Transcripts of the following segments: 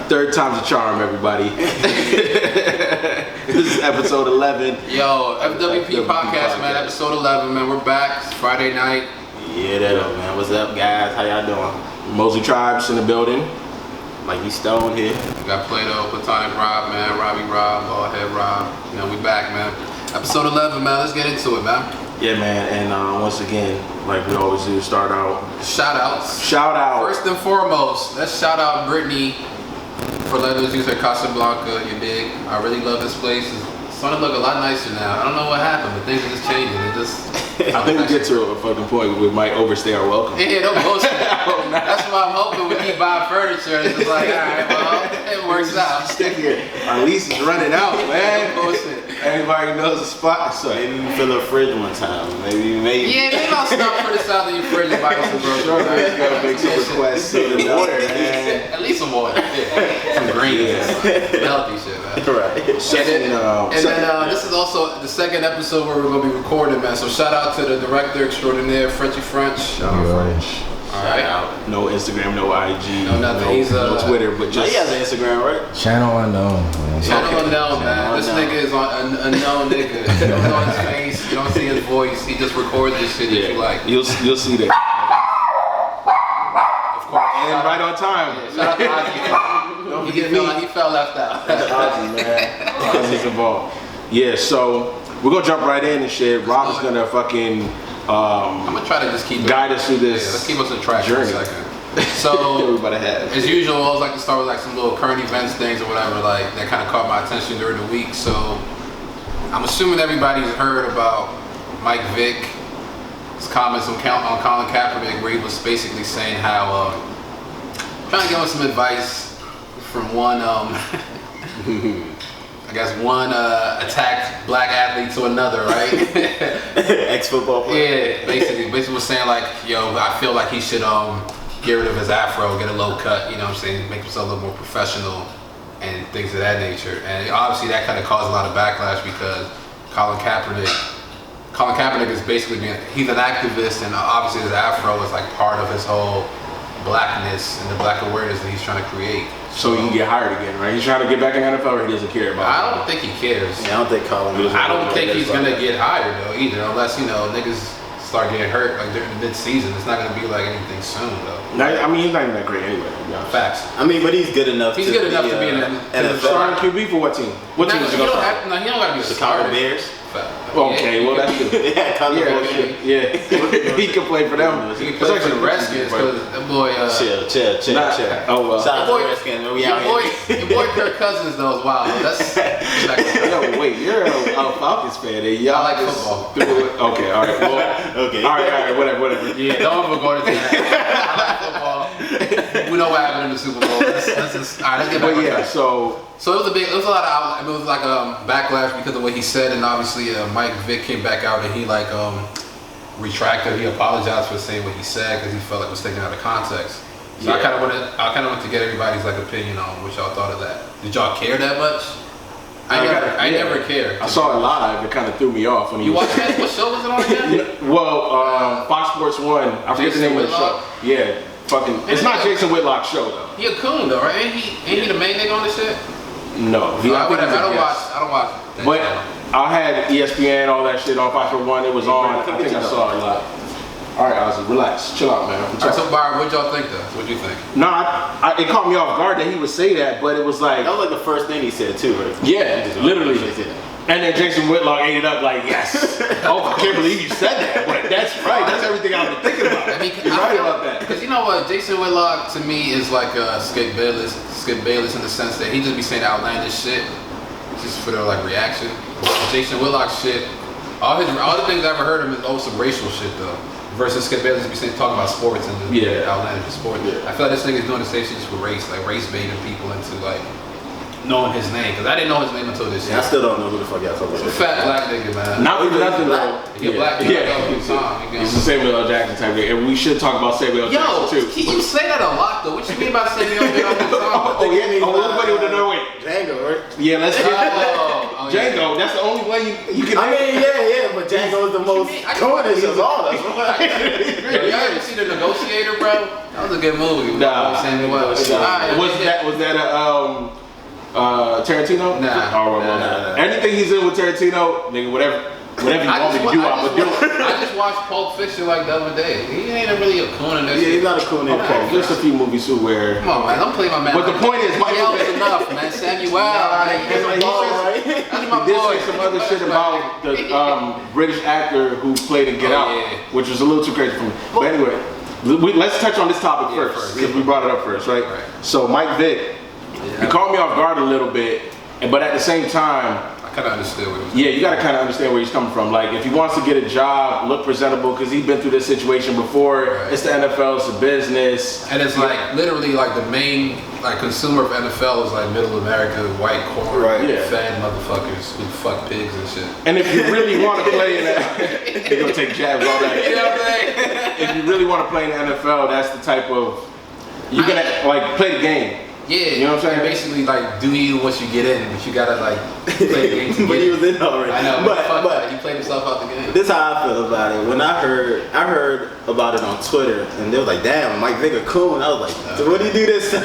Third time's a charm, everybody. This is episode 11. Yo, FWP podcast, man. Episode 11, man. We're back. It's Friday night. Yeah, that up, man. What's up, guys? How y'all doing? Mosley Tribes in the building. Mikey Stone here. We got Plato, Platonic Rob, man. Robbie Rob, Ballhead Rob. You know, we back, man. Episode 11, man. Let's get into it, man. Yeah, man. And once again, like we always do, start out. Shout outs. Shout out. First and foremost, let's shout out Brittany for letting us use her Casablanca. You dig? I really love this place. It's starting to look a lot nicer now. I don't know what happened, but things are just changing. It just. I think we get to a fucking point where we might overstay our welcome. Yeah, don't bullshit. That's why I'm hoping we keep buying furniture. It's just like, alright, well, it works out. Stick here. Our lease is running out, man. Bullshit. Everybody knows the spot. So Maybe we fill a fridge one time. Maybe. Yeah, maybe I'll stop for this out of your fridge and buy you some groceries. sure, man, you gotta make some requests. Some water, man. At least some water. Yeah. Some greens. Healthy shit, man. Right. And then this is also the second episode where we're going to be recording, man. So shout out to the director extraordinaire, Frenchy French. Shout out French. Alright. No Instagram, no IG, No nothing. He's, no Twitter, but just. He has an Instagram, right? Channel unknown. Man. Channel unknown, man. This nigga is an unknown nigga. You don't know his face, you don't see his voice. He just records this shit that you like. You'll see that. Of course. And right on time. Shout out to Ozzy. He felt left out. That's Ozzy, man. Ozzy's involved. Yeah, so we're gonna jump right in and shit. Rob's gonna fucking I'm gonna try to just keep guide us through this. Yeah, let's keep us on track journey. for a second. So, we better have. as usual, I always like to start with like some little current events things or whatever, like that kind of caught my attention during the week. So, I'm assuming everybody's heard about Mike Vick, his comments on Colin Kaepernick, where he was basically saying how trying to give him some advice from one I guess one attacked black athlete to another, right? Ex-football player. Yeah, basically was saying like, yo, I feel like he should get rid of his afro, get a low cut, you know what I'm saying, make himself a little more professional and things of that nature. And obviously that kind of caused a lot of backlash because Colin Kaepernick is basically he's an activist, and obviously his afro is like part of his whole blackness and the black awareness that he's trying to create. So he can get hired again, right? He's trying to get back in the NFL, or he doesn't care about it? I don't think he cares. Yeah, I don't think Colin. I don't think he's gonna get hired though either, unless niggas start getting hurt like during the mid-season. It's not gonna be like anything soon though. I mean, he's not even that great anyway. Facts. I mean, but he's good enough. He's good enough to be in the NFL. Starting QB for what team? What team is he gonna start? No, he don't gotta be a Chicago starter. Bears. Okay, well that's good. Yeah, he can play for them. He can play for the Redskins because that boy. Chill. Oh well. Shout out to the Redskins. We out here. Your boy Kirk Cousins though is wild. That's like, Yo, wait, you're a Falcons fan, and y'all I like football. Okay, all right, well, Okay. all right, whatever. Yeah, don't ever go to that. I like football. We know what happened in the Super Bowl. Let's just, all right, let's get back on track. So it was a lot of outlet. It was like a backlash because of what he said, and obviously Mike Vick came back out and he like retracted. He apologized for saying what he said because he felt like it was taken out of context. So I kind of want to get everybody's like opinion on what y'all thought of that. Did y'all care that much? I never cared. I saw it live. It kind of threw me off when You watched that? What show was it on again? Well, Fox Sports 1. I forget the name of the show. Yeah, fucking. It's not Jason Whitlock's show though. He a coon though, right? Ain't he the main nigga on this shit? No, I don't watch. That but channel. I had ESPN, all that shit on Fox Sports 1. It was on. I think I saw it live. All right, Ozzy, relax, chill out, man. All right, so Byron, what'd y'all think though? What'd you think? No, it caught me off guard that he would say that, but it was like That was like the first thing he said too, right? yeah, literally. And then Jason Whitlock ate it up like, yes. Oh, I can't believe you said that. But that's right. That's everything I've been thinking about. I mean, You're right about that. Because you know what, Jason Whitlock to me is like Skip Bayless in the sense that he just be saying outlandish shit just for their like reaction. Jason Whitlock shit, all the things I ever heard of him is some racial shit though. Versus Skip Bayless be talking about sports and just outlandish sports. Yeah. I feel like this nigga's doing the same shit just for race, like race baiting people into like knowing his name, because I didn't know his name until this year. I still don't know who the fuck y'all talking about. Fat black nigga, man. Not for nothing though. He a black nigga. He's the Samuel L. Jackson type of, and we should talk about Samuel L. Jackson too. You say that a lot though. What you mean by Samuel L. Jackson? Everybody would know. Wait, Django, right? yeah, let's get. Oh, Django. That's the only way you can. I mean, yeah, but Django is the most coolest of all of them. Y'all ever see The Negotiator, bro? That was a good movie. Nah. Was that a Tarantino? Nah. Anything he's in with Tarantino, nigga, whatever you want me to do, I'm gonna do. I just watched Pulp Fiction like the other day. He ain't really a coon in that shit. Yeah, he's not a coon in that. There's a few movies too where. Come on, man, don't play my man. But the point is, Mike Vick enough, man. Samuel. He did say some other shit about the British actor who played in Get Out, which was a little too crazy for me. But anyway, let's touch on this topic first because we brought it up first, right? So Mike Vick, he caught me off guard a little bit, but at the same time, I kind of understood what he was yeah, you got to kind of understand where he's coming from. Like, if he wants to get a job, look presentable, because he's been through this situation before. It's the NFL, it's a business. And it's like, literally, like, the main, like, consumer of NFL is, like, middle America, white corn, fat motherfuckers who fuck pigs and shit. And if you really want to play in that, you're going to take jabs all that. You know what I'm saying? If you really want to play in the NFL, that's the type of, you're going to, like, play the game. Yeah, you know what I'm saying? Basically, like, do you once you get in, but you gotta like play the game to But get he was in already. I know, but he played himself out the game. This is how I feel about it. When I heard about it on Twitter, and they was like, "Damn, Mike Vick a coon." I was like, "So what do you do this time?"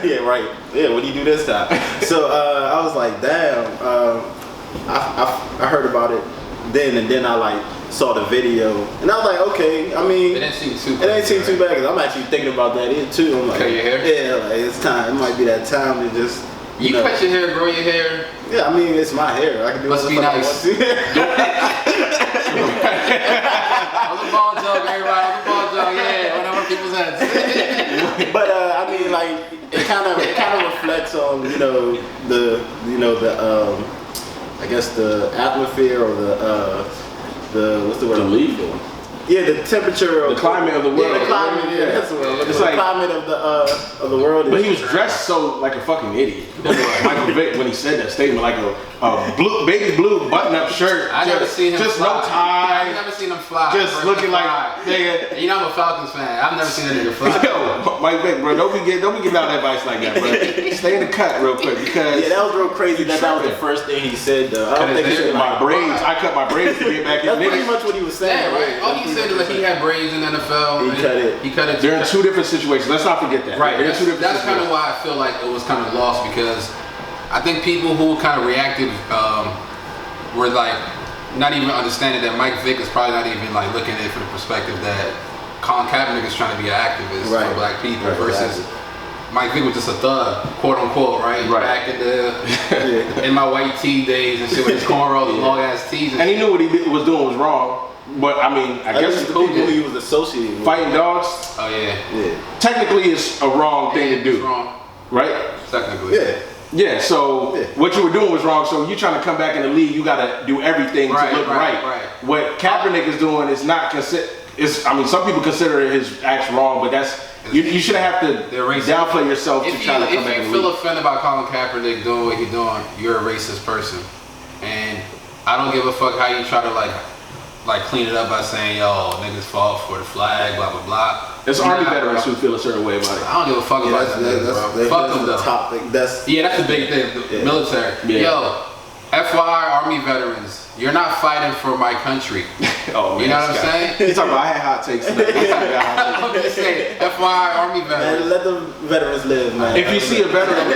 Yeah, right. Yeah, what do you do this time? So I was like, "Damn." I heard about it then, and then I like saw the video, and I was like, okay, I mean, it ain't seem too bad, because I'm actually thinking about that too. I'm like, cut your hair? Yeah, like it's time. It might be that time to just you cut your hair, grow your hair. Yeah, I mean, it's my hair. I can do must be nice. I want to. I'm a ball joke, everybody. I'm a ball joke. Yeah, whatever people's heads. But I mean, like it kind of reflects on the I guess the atmosphere or the what's the word? The legal. Yeah, the temperature of the climate of the world. Yeah, the climate. Yeah, that's the word. It's like the climate of the world. But he was dressed so like a fucking idiot. Michael Vick when he said that statement, like a baby blue button-up shirt. I never seen him just fly. no tie. I've never seen him fly. Just looking like nigga. You know I'm a Falcons fan. I've never seen a nigga fly. Yo, Mike Vick, bro, don't be giving out advice like that, bro. Stay in the cut real quick because that was real crazy. That was the first thing he said. Though I don't think he said my braids. I cut my braids to get back in. That's pretty much what he was saying. Yeah, right. All he said was that he had braids in the NFL. He cut it. They're in two different situations. Let's not forget that. Right. They're in two different situations. That's kind of why I feel like it was kind of lost because I think people who kind of reacted were like not even understanding that Mike Vick is probably not even like looking at it from the perspective that Colin Kaepernick is trying to be an activist for black people versus Mike Vick was just a thug, quote unquote, right? Back in the in my white tee days and shit with his cornrows and long ass tees. And he knew what he was doing was wrong. But I mean, I guess the people he was associated with. Fighting dogs. Oh yeah. Technically, it's a wrong thing to do. It's wrong. Right? Technically. Yeah. Yeah, so what you were doing was wrong. So you're trying to come back in the league, you got to do everything to look right. What Kaepernick is doing is not I mean, some people consider his acts wrong, but that's you shouldn't have to downplay yourself to try to come back in the league. If you feel offended about Colin Kaepernick doing what he's doing, you're a racist person, and I don't give a fuck how you try to like clean it up by saying, yo, niggas fall for the flag, blah blah blah. There's Army veterans who feel a certain way about it. I don't give a fuck about that. Fuck them though. That's the big thing. The military. Yeah. Yo, FYI, Army veterans, you're not fighting for my country. Oh, man, you know what I'm saying? He's talking about I had hot takes today. I'm just saying, FYI, Army veterans. Man, let the veterans live, man. If you see a veteran,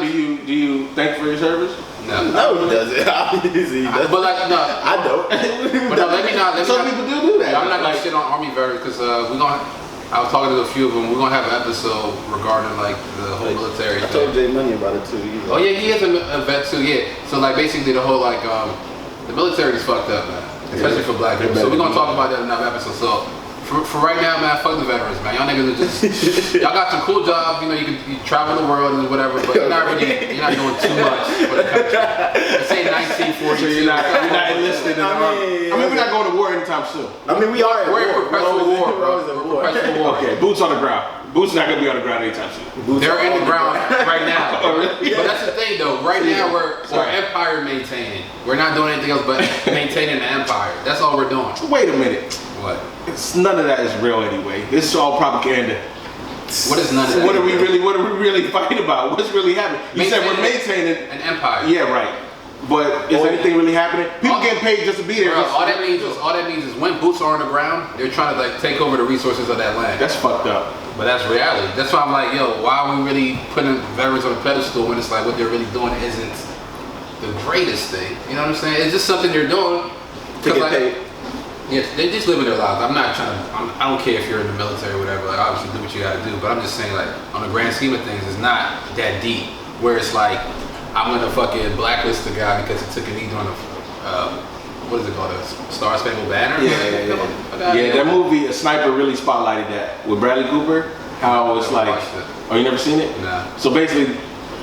do you thank for your service? No, he doesn't. He doesn't. But like, no, I don't. But no, let me not. Some people do that. I'm not gonna shit on Army veterans because I was talking to a few of them. We're gonna have an episode regarding like the whole military. I told Jay Money about it too. Oh yeah, he is a vet too. Yeah. So like basically the whole like the military is fucked up, man. Especially for black people. So we're gonna talk about that in another episode. So for right now, man, fuck the veterans, man. Y'all niggas are just y'all got some cool jobs. You know, you travel the world and whatever, but you're not doing too much for the country. Say 1942. So you're not enlisted in the army. I mean, we're not going to war anytime soon. I mean, we are. We're in perpetual war, bro. Perpetual war. Okay, boots on the ground. Boots not gonna be on the ground anytime soon. They're in the ground right now. But that's the thing, though. Right now, we're empire maintaining. We're not doing anything else but maintaining the empire. That's all we're doing. Wait a minute. What? None of that is real anyway. It's all propaganda. What is none of that? What are we really fighting about? What's really happening? You said we're maintaining an empire. Yeah, right. But is anything really happening? People getting paid just to be there. Bro, all that means is when boots are on the ground, they're trying to like take over the resources of that land. That's fucked up. But that's reality. That's why I'm like, yo, why are we really putting veterans on a pedestal when it's like what they're really doing isn't the greatest thing? You know what I'm saying? It's just something they're doing to get paid. Yeah, they're just living their lives. I'm not trying to. I don't care if you're in the military or whatever. Like, obviously, do what you got to do. But I'm just saying, like, on the grand scheme of things, it's not that deep. Where it's like, I'm gonna fucking blacklist the guy because he took a knee on a what is it called, a Star Spangled Banner? Yeah, that movie, A Sniper, really spotlighted that with Bradley Cooper. How it's like, oh, you never seen it? Nah. So basically,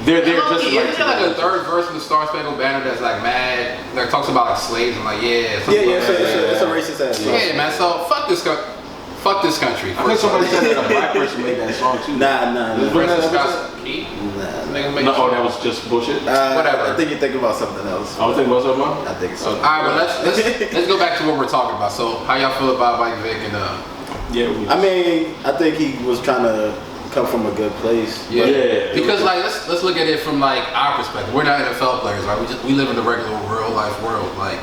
they're just like. Isn't there like a third verse of the Star Spangled Banner that's like mad, like talks about like slaves and like it's a racist ass song. Yeah, man. So fuck this country. I think somebody said that a black person made that song too. Nah. Oh, that was just bullshit. Whatever. I think you're thinking about something else. I was thinking about something else. I think so. All right, but let's go back to what we're talking about. So, how y'all feel about Mike Vick and I mean, I think he was trying to come from a good place. Yeah. Because like let's look at it from like our perspective. We're not NFL players, right? We live in the regular real life world. Like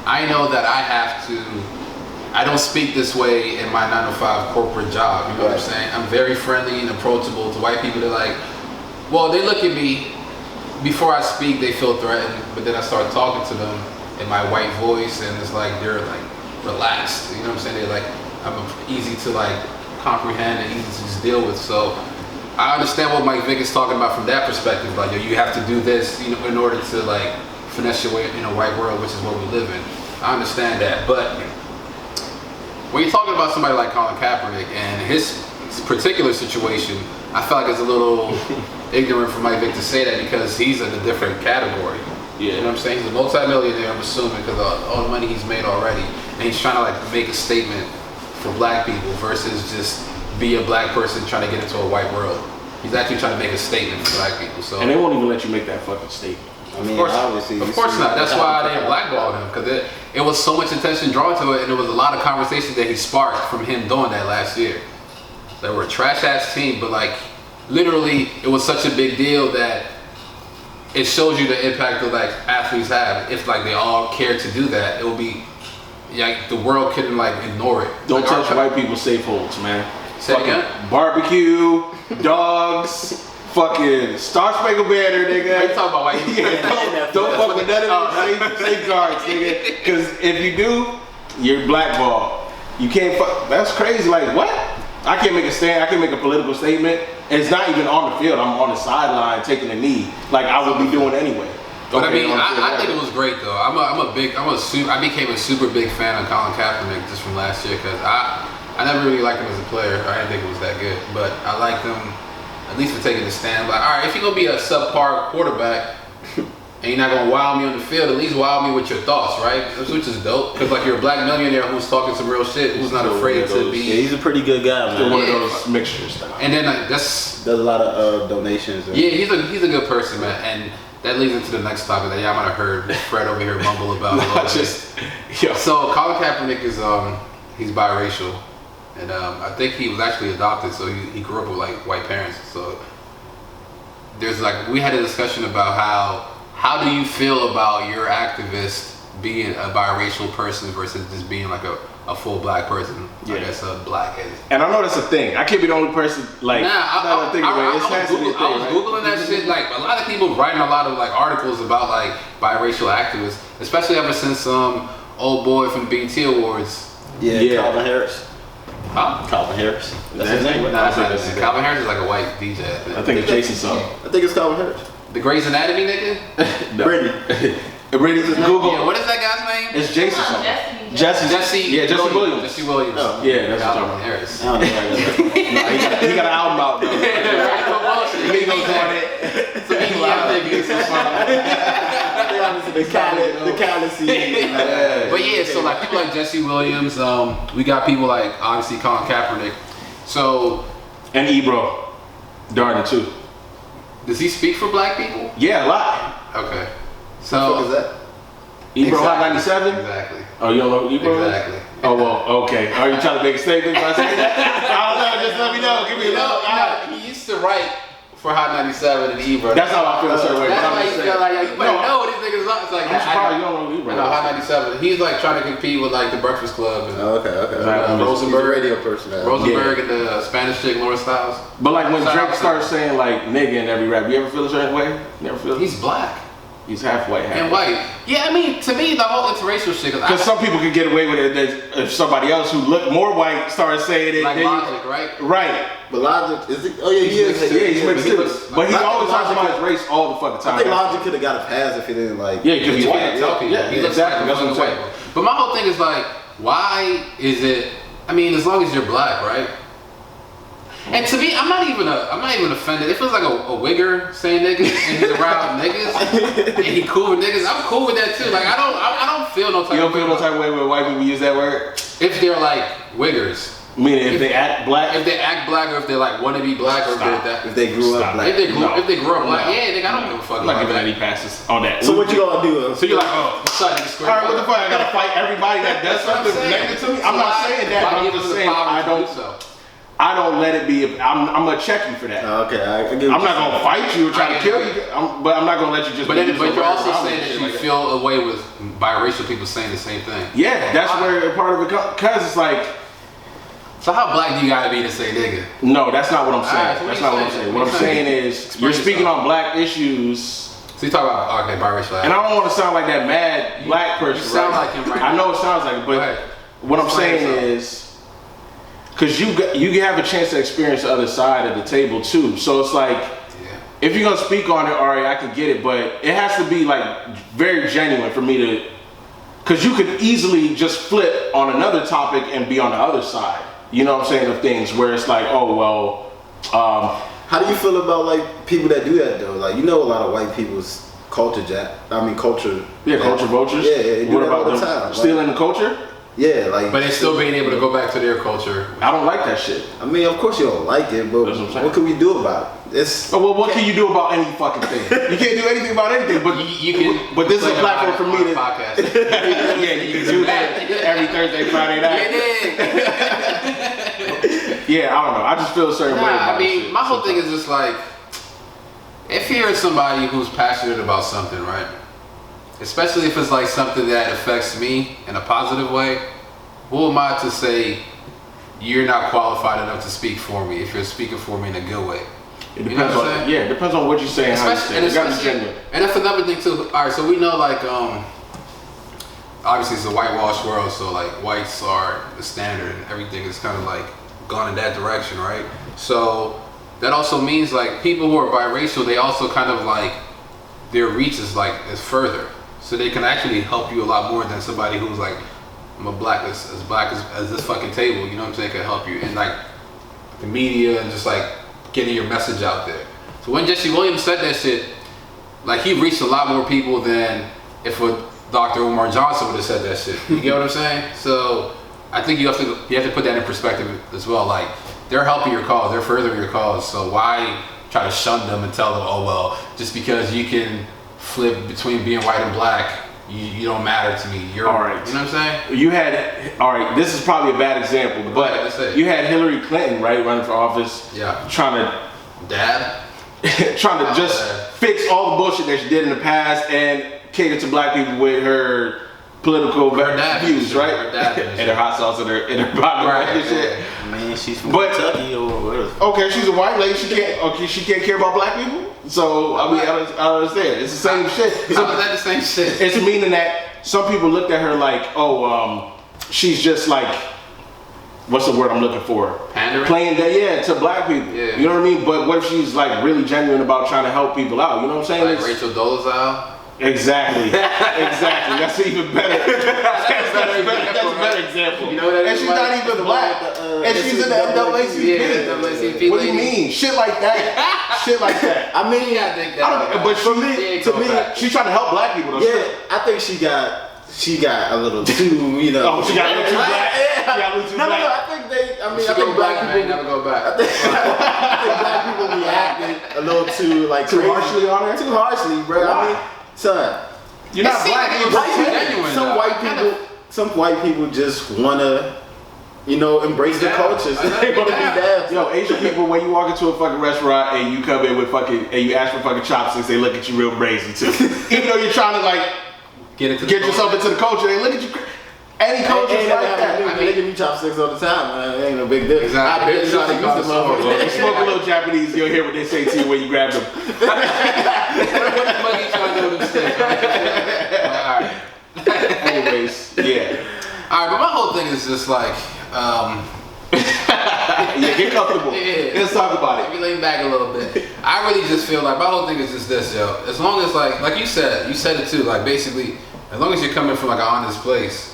I know that I don't speak this way in my 9-to-5 corporate job. You know what I'm saying? I'm very friendly and approachable to white people. They're like, well, they look at me before I speak, they feel threatened, but then I start talking to them in my white voice, and it's like they're like relaxed. You know what I'm saying? They're like, I'm easy to like comprehend and easy to just deal with. So I understand what Mike Vick is talking about from that perspective. Like, you have to do this, you know, in order to like finesse your way in a white world, which is what we live in. I understand that, but when you're talking about somebody like Colin Kaepernick and his particular situation, I feel like it's a little ignorant for Mike Vick to say that because he's in a different category. Yeah. You know what I'm saying? He's a multi-millionaire, I'm assuming, because of all the money he's made already. And he's trying to like make a statement for black people versus just be a black person trying to get into a white world. He's actually trying to make a statement for black people. So. And they won't even let you make that fucking statement. I mean, of course not. That's why they blackballed him, because it was so much attention drawn to it, and there was a lot of conversation that he sparked from him doing that last year. They were a trash ass team, but like literally, it was such a big deal that it shows you the impact that like athletes have. If like they all cared to do that, it would be like the world couldn't like ignore it. Don't like, touch white people's safe holds, man. Say again? Barbecue, dogs. Fucking Star Spangled Banner, nigga. Are you talking about white people? Don't fuck with none of those safeguards, nigga. Because if you do, you're blackballed. You can't fuck. That's crazy. Like, what? I can't make a stand. I can make a political statement. And it's not even on the field. I'm on the sideline taking a knee, like I would be doing anyway. But I mean, I think it was great though. I became a super big fan of Colin Kaepernick just from last year because I never really liked him as a player. I didn't think it was that good, but I liked him. At least for taking the stand, like, all right, if you're gonna be a subpar quarterback and you're not gonna wow me on the field, at least wow me with your thoughts, right? Which is dope, because like you're a black millionaire who's talking some real shit, who's not afraid to be. Yeah, he's a pretty good guy, man. One of those mixtures. And then like does a lot of donations. Yeah, he's a good person, man, and that leads into the next topic that y'all might have heard Fred over here mumble about. So Colin Kaepernick is he's biracial. And I think he was actually adopted, so he grew up with like white parents. So there's like, we had a discussion about how do you feel about your activist being a biracial person versus just being like a full black person? Yeah. I guess a black. And I know that's a thing. I can't be the only person like. I was Googling that shit. Like a lot of people writing a lot of like articles about like biracial activists, especially ever since old boy from BET Awards. Yeah. Calvin Harris. Huh? Calvin Harris. That's his name. No, that's not his name. Calvin Harris is like a white DJ. I think it's Jason song. I think it's Calvin Harris. The Grey's Anatomy nigga? No. Brady just Google. Yeah, what is that guy's name? It's Jason song. Jesse Williams. Jesse Williams. Oh. Yeah, that's Calvin Harris. I don't know. He got an album out though. He goes on it. So he the Calicy. But yeah, so like people like Jesse Williams, we got people like obviously Colin Kaepernick. So and Ebro Darden too. Does he speak for black people? Yeah, a lot. Okay. So what is that? Ebro Hot 97? Exactly. Oh, you don't know who Ebro is? Exactly. Oh, well, okay. Are you trying to make a statement by saying that? I don't know, just let me know. Give me a little. He used to write for Hot 97 and Ebro. That's how I feel a certain way. That's why you feel like, you might know what these niggas are. It's like, I'm surprised you don't know who Ebro is. No, Hot 97. He's like trying to compete with like the Breakfast Club and Okay. Rosenberg. Radio person. Rosenberg and the Spanish chick, Laura Styles. But like when Drake starts saying like nigga in every rap, you ever feel a certain way? Never feel it? He's black. He's half white, half and white. Yeah, I mean, to me, the whole interracial shit. Because some people could get away with it if somebody else who looked more white started saying it. Like Logic, right? Right. But Logic, is it? Oh yeah, he is. Yeah, he's mixed too. But he always talks about his race all the fucking time. I think Logic could have got a pass if he didn't like. Yeah, because he's white. Yeah, he looks exactly. That's what I'm saying. But my whole thing is like, why is it? I mean, as long as you're black, right? And to me, I'm not even offended. It feels like a wigger saying niggas and he's around niggas and he cool with niggas. I'm cool with that too. Like I don't feel no type. You don't feel no type of way when white people use that word? If they're like wiggers. Meaning if they act black? If they act black or if they like want to be black or if they grew up black. If they grew up black, yeah, nigga, I don't give a fuck. I'm not giving any passes on that. So what you gonna do? So you're like, oh, alright, what the fuck? I gotta fight everybody that does something negative to me? I'm not saying that, but I'm just saying I don't let it be. I'm gonna check you for that. Okay, I'm not gonna fight you or try to kill you, but I'm not gonna let you just. But you're also saying that you feel a way with biracial people saying the same thing. Yeah, that's where part of it comes. Cause it's like. So how black do you gotta be to say nigga? No, that's not what I'm saying. That's not what I'm saying. What I'm saying is you're speaking on black issues. So you talk about biracial. And I don't want to sound like that mad black person. You sound like him right now. I know it sounds like it, but what I'm saying is. Because you have a chance to experience the other side of the table too. So it's like, if you're gonna speak on it, all right, I can get it, but it has to be like very genuine for me to, because you could easily just flip on another topic and be on the other side. You know what I'm saying, of things where it's like, oh well. How do you feel about like people that do that though? Like, you know, a lot of white people's culture culture. Yeah, culture vultures. Yeah, they do what that about all the them time. stealing the culture? Yeah, like. But they're still being able to go back to their culture. I don't like that shit. I mean, of course you don't like it, but what can we do about it? What can you do about any fucking thing? You can't do anything about anything, but you can. But this is a platform for me to. Podcast. Yeah, you can do that every Thursday, Friday night. Yeah, I don't know. I just feel a certain way about I mean, my whole thing is just like, if you're somebody who's passionate about something, right? Especially if it's like something that affects me in a positive way, who am I to say you're not qualified enough to speak for me if you're speaking for me in a good way? It depends it depends on what you say and how you say it. And that's another thing too. All right, so we know like obviously it's a whitewash world, so like whites are the standard and everything is kind of like gone in that direction, right? So that also means like people who are biracial, they also kind of like their reach is further. So they can actually help you a lot more than somebody who's like, I'm a black as this fucking table, you know what I'm saying, can help you. And like the media and just like getting your message out there. So when Jesse Williams said that shit, like he reached a lot more people than if Dr. Umar Johnson would have said that shit. You get what I'm saying? So I think you have to put that in perspective as well. Like they're helping your cause, they're furthering your cause. So why try to shun them and tell them, oh well, just because you can flip between being white and black, you don't matter to me. You're all right. You know what I'm saying? You had this is probably a bad example, but you had Hillary Clinton, right, running for office. Yeah. Trying to fix all the bullshit that she did in the past and cater to black people with her political views, right? And her hot sauce and her body, right? Shit. I mean, she's from Kentucky or whatever. Okay, she's a white lady. She can't care about black people. So I mean, I don't understand. It's the same shit. How is that the same shit? It's meaning that some people looked at her like, she's just like, what's the word I'm looking for? Pandering? Playing that, to black people. Yeah. You know what I mean? But what if she's like really genuine about trying to help people out? You know what I'm saying? Like Rachel Dolezal? Exactly. That's even better. That's a better example. You know what and she's not even black. And she's in the NAACP. NAACP. What do you mean? Shit like that. I mean, but for me, to me, she's trying to help black people. Though. Yeah, I think she got a little too, you know. Oh, she got a little too black. No, I think black people never go back. I think black people reacted a little too too harshly on her. Too harshly, bro. Why? I mean, son, You're not black. You're genuine. Some white people just wanna, embrace the cultures. They wanna be down. Yo, Asian people, when you walk into a fucking restaurant and you come in with and you ask for fucking chopsticks, they look at you real brazy too. Even though you're trying to like get yourself into the culture, they look at you. Any culture like that. They give me chopsticks all the time, man. It ain't no big deal. Exactly. I try to use the motherfucker. You smoke a little Japanese, you'll hear what they say to you when you grab them. What the fuck you trying to do with them sticks? Alright. Anyways, yeah. Alright, but my whole thing is just like, yeah, get comfortable. Yeah. Let's talk about it. Let me lean back a little bit. I really just feel like my whole thing is just this, yo. As long as like you said it too, like basically, as long as you're coming from like an honest place,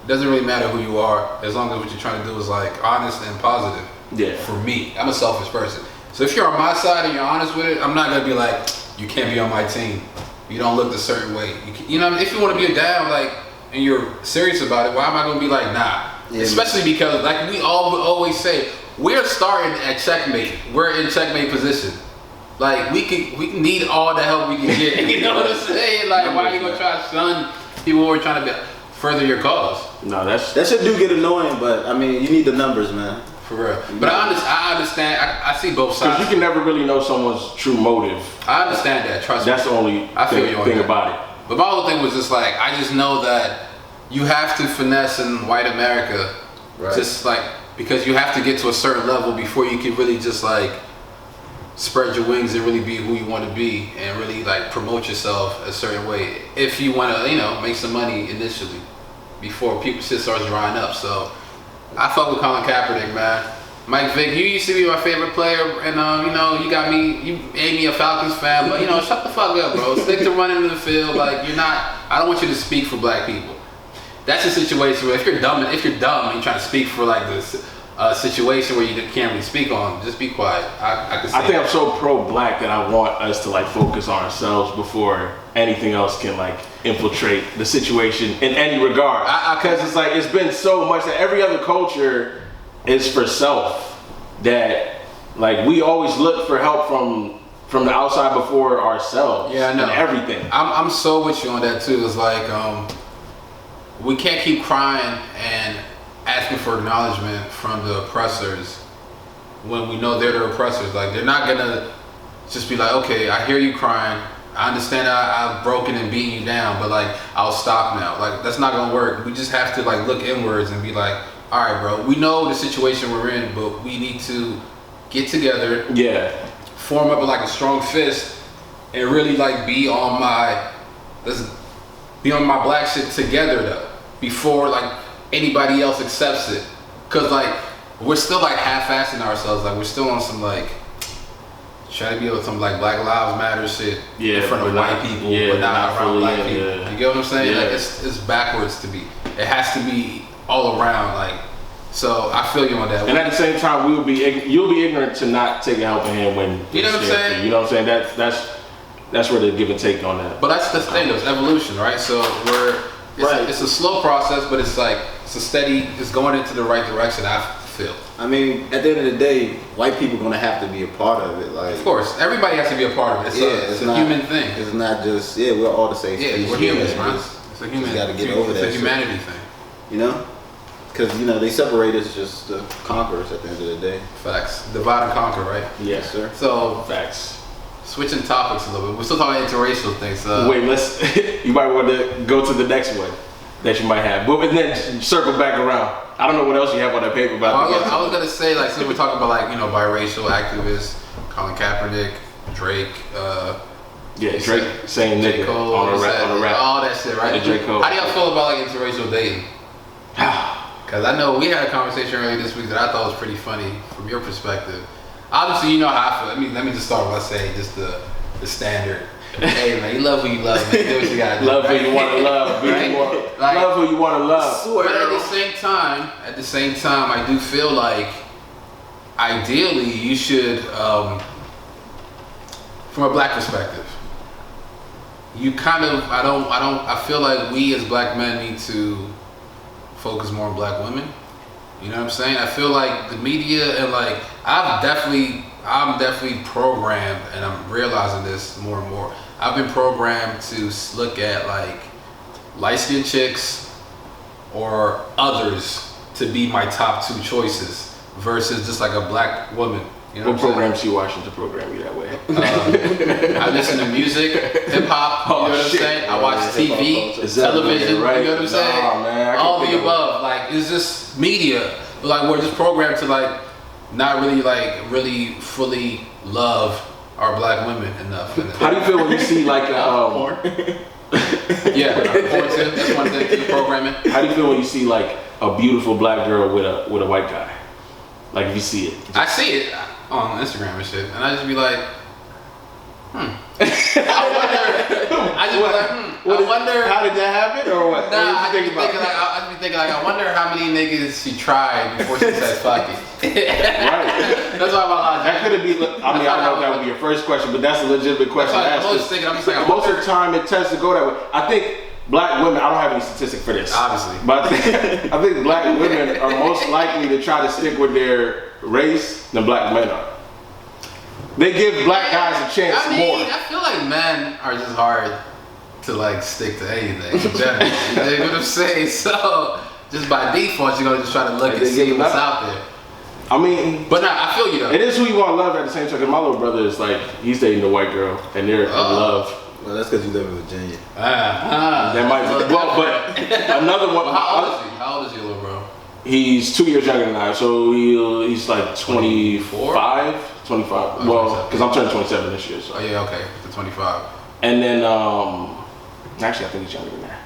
it doesn't really matter who you are, as long as what you're trying to do is like honest and positive. Yeah. For me, I'm a selfish person. So if you're on my side and you're honest with it, I'm not gonna be like, you can't be on my team. You don't look a certain way. If you want to be down, like, and you're serious about it, why am I gonna be like, nah? Yeah, especially because, like we always say, we're starting at checkmate. We're in checkmate position. Like we can need all the help we can get. You know what I'm saying? Like, why are you gonna try to shun people who are trying to further your cause? No, that shit do get annoying, but I mean, you need the numbers, man. For real. But I understand. I see both sides. Because you can never really know someone's true motive. I understand that. Trust me. That's the only thing about it. But my whole thing was just like, I just know that you have to finesse in white America, right? Just like, because you have to get to a certain level before you can really just like spread your wings and really be who you want to be and really like promote yourself a certain way. If you want to, make some money initially before shit starts drying up. So I fuck with Colin Kaepernick, man. Mike Vick, you used to be my favorite player, and you made me a Falcons fan, but shut the fuck up, bro. Stick to running in the field. Like, I don't want you to speak for black people. That's a situation where if you're dumb and you're trying to speak for like this situation where you can't really speak on, just be quiet. I think I'm so pro-black that I want us to like focus on ourselves before anything else can like infiltrate the situation in any regard. Because it's like, it's been so much that every other culture is for self, that like we always look for help from the outside before ourselves. Yeah, I know. And everything. I'm so with you on that too. It's like we can't keep crying and asking for acknowledgement from the oppressors when we know they're the oppressors. Like, they're not gonna just be like, okay, I hear you crying, I understand I've broken and beaten you down, but like, I'll stop now. Like, that's not gonna work. We just have to like look inwards and be like, all right, bro, we know the situation we're in, but we need to get together, form up like a strong fist, and really like be on my black shit together though, before like anybody else accepts it. Cause like we're still like half-assing ourselves. Like, we're still on some like trying to be with some like Black Lives Matter shit in front of white people, but not around black people. You get what I'm saying? Like, it's backwards to be. It has to be all around, like. So I feel you on that. And at the same time, you'll be ignorant to not take a helping hand when you know what I'm saying. You know what I'm saying? That's where the give and take on that. But that's the thing, it's evolution, right? So it's a slow process, but it's like it's going into the right direction. I feel. I mean, at the end of the day, white people are gonna have to be a part of it. Like, of course, everybody has to be a part of it. It's a human thing. It's not just we're all the same. Yeah, we're humans, man. It's a human. You gotta get over that. It's a humanity thing. Because they separate us just to conquer us at the end of the day. Facts. Divide and conquer, right? Yes, sir. So facts. Switching topics a little bit. We're still talking interracial things. Wait, you might want to go to the next one that you might have, but then circle back around. I don't know what else you have on that paper about. I was gonna say, like, since we're talking about like biracial activists, Colin Kaepernick, Drake. Drake saying nigga Cole, on a rap, all that shit, right? J. Cole. How do y'all feel about like interracial dating? Because I know we had a conversation earlier this week that I thought was pretty funny from your perspective. Obviously, you know how I feel. Let me just start by saying just the standard. Hey man, you love who you love, man. Do what you gotta do. Love who you want to love. Right? Love who you want to love. But at the same time, I do feel like ideally you should, from a black perspective, you kind of I feel like we as black men need to focus more on black women. You know what I'm saying? I feel like the media and like I'm definitely programmed, and I'm realizing this more and more. I've been programmed to look at like light-skinned chicks or others to be my top 2 choices versus just like a black woman. You know what programs you watching to program you that way? I listen to music, hip hop. You know what I'm saying? I watch TV, television. Right? You know what I'm saying? Nah, man, all the above. Like it's just media. Like we're just programmed to like not really like really fully love our black women enough. How do you feel when you see like porn? Yeah, porn too. That's one thing to programming. How do you feel when you see like a beautiful black girl with a white guy? Like if you see it. I see it on Instagram and shit, and I just be like, I wonder. How did that happen, or what? Nah, I just be thinking like, I wonder how many niggas she tried before she said fuck it. Right. That's why I'm that could be. I mean, I don't know if that would be your first question, but that's a legitimate question to ask. Most of the time, it tends to go that way. I think black women. I don't have any statistic for this, obviously, but I think black women are most likely to try to stick with their race than black men are. They give black guys a chance more. I feel like men are just hard to like stick to anything in general. You know what I'm saying? So just by default, you're gonna just try to look and see what's out there. I mean, but nah, I feel you though. It is who you want to love at the same time. Cause my little brother is like, he's dating a white girl, and they're in love. Well, that's because you live in Virginia. That might be. Well, but another one. Well, how old is your little bro? He's 2 years younger than I, so he's like 25. 25. Well, because I'm turning 27 this year. So. Oh yeah, okay, the 25. And then, actually, I think he's younger than that.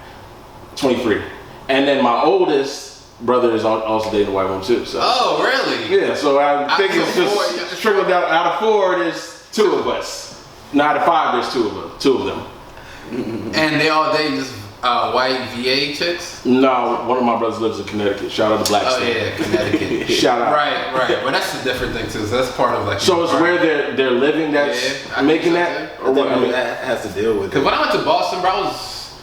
23. And then my oldest brother is also dating a white woman too. So. Oh really? Yeah. So I think it's just trickled down. Out of 4, there's 2 of us. Now out of 5, there's 2 of them. And they all dating just white VA chicks? No, one of my brothers lives in Connecticut. Shout out to Black State. Oh yeah, Connecticut. Shout out. Right. Well, that's a different thing too. So that's part of like. So it's where they're living that's making that, or what? I mean, that has to deal with it. Because when I went to Boston, bro, I was.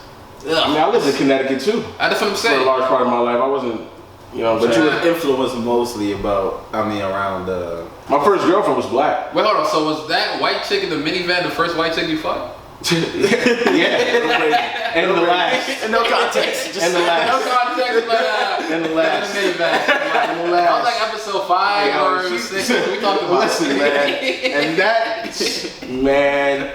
I mean, I lived in Connecticut too. That's what I'm saying. For a large part of my life, I wasn't. You know, but you were influenced mostly around. My first girlfriend was black. Wait, hold on. So was that white chick in the minivan the first white chick you fucked? Yeah. And the last. No context. And the last. No context, but and the last. In the minivan. That was like episode 5 or 6. We talked about. Listen, man. And that, man.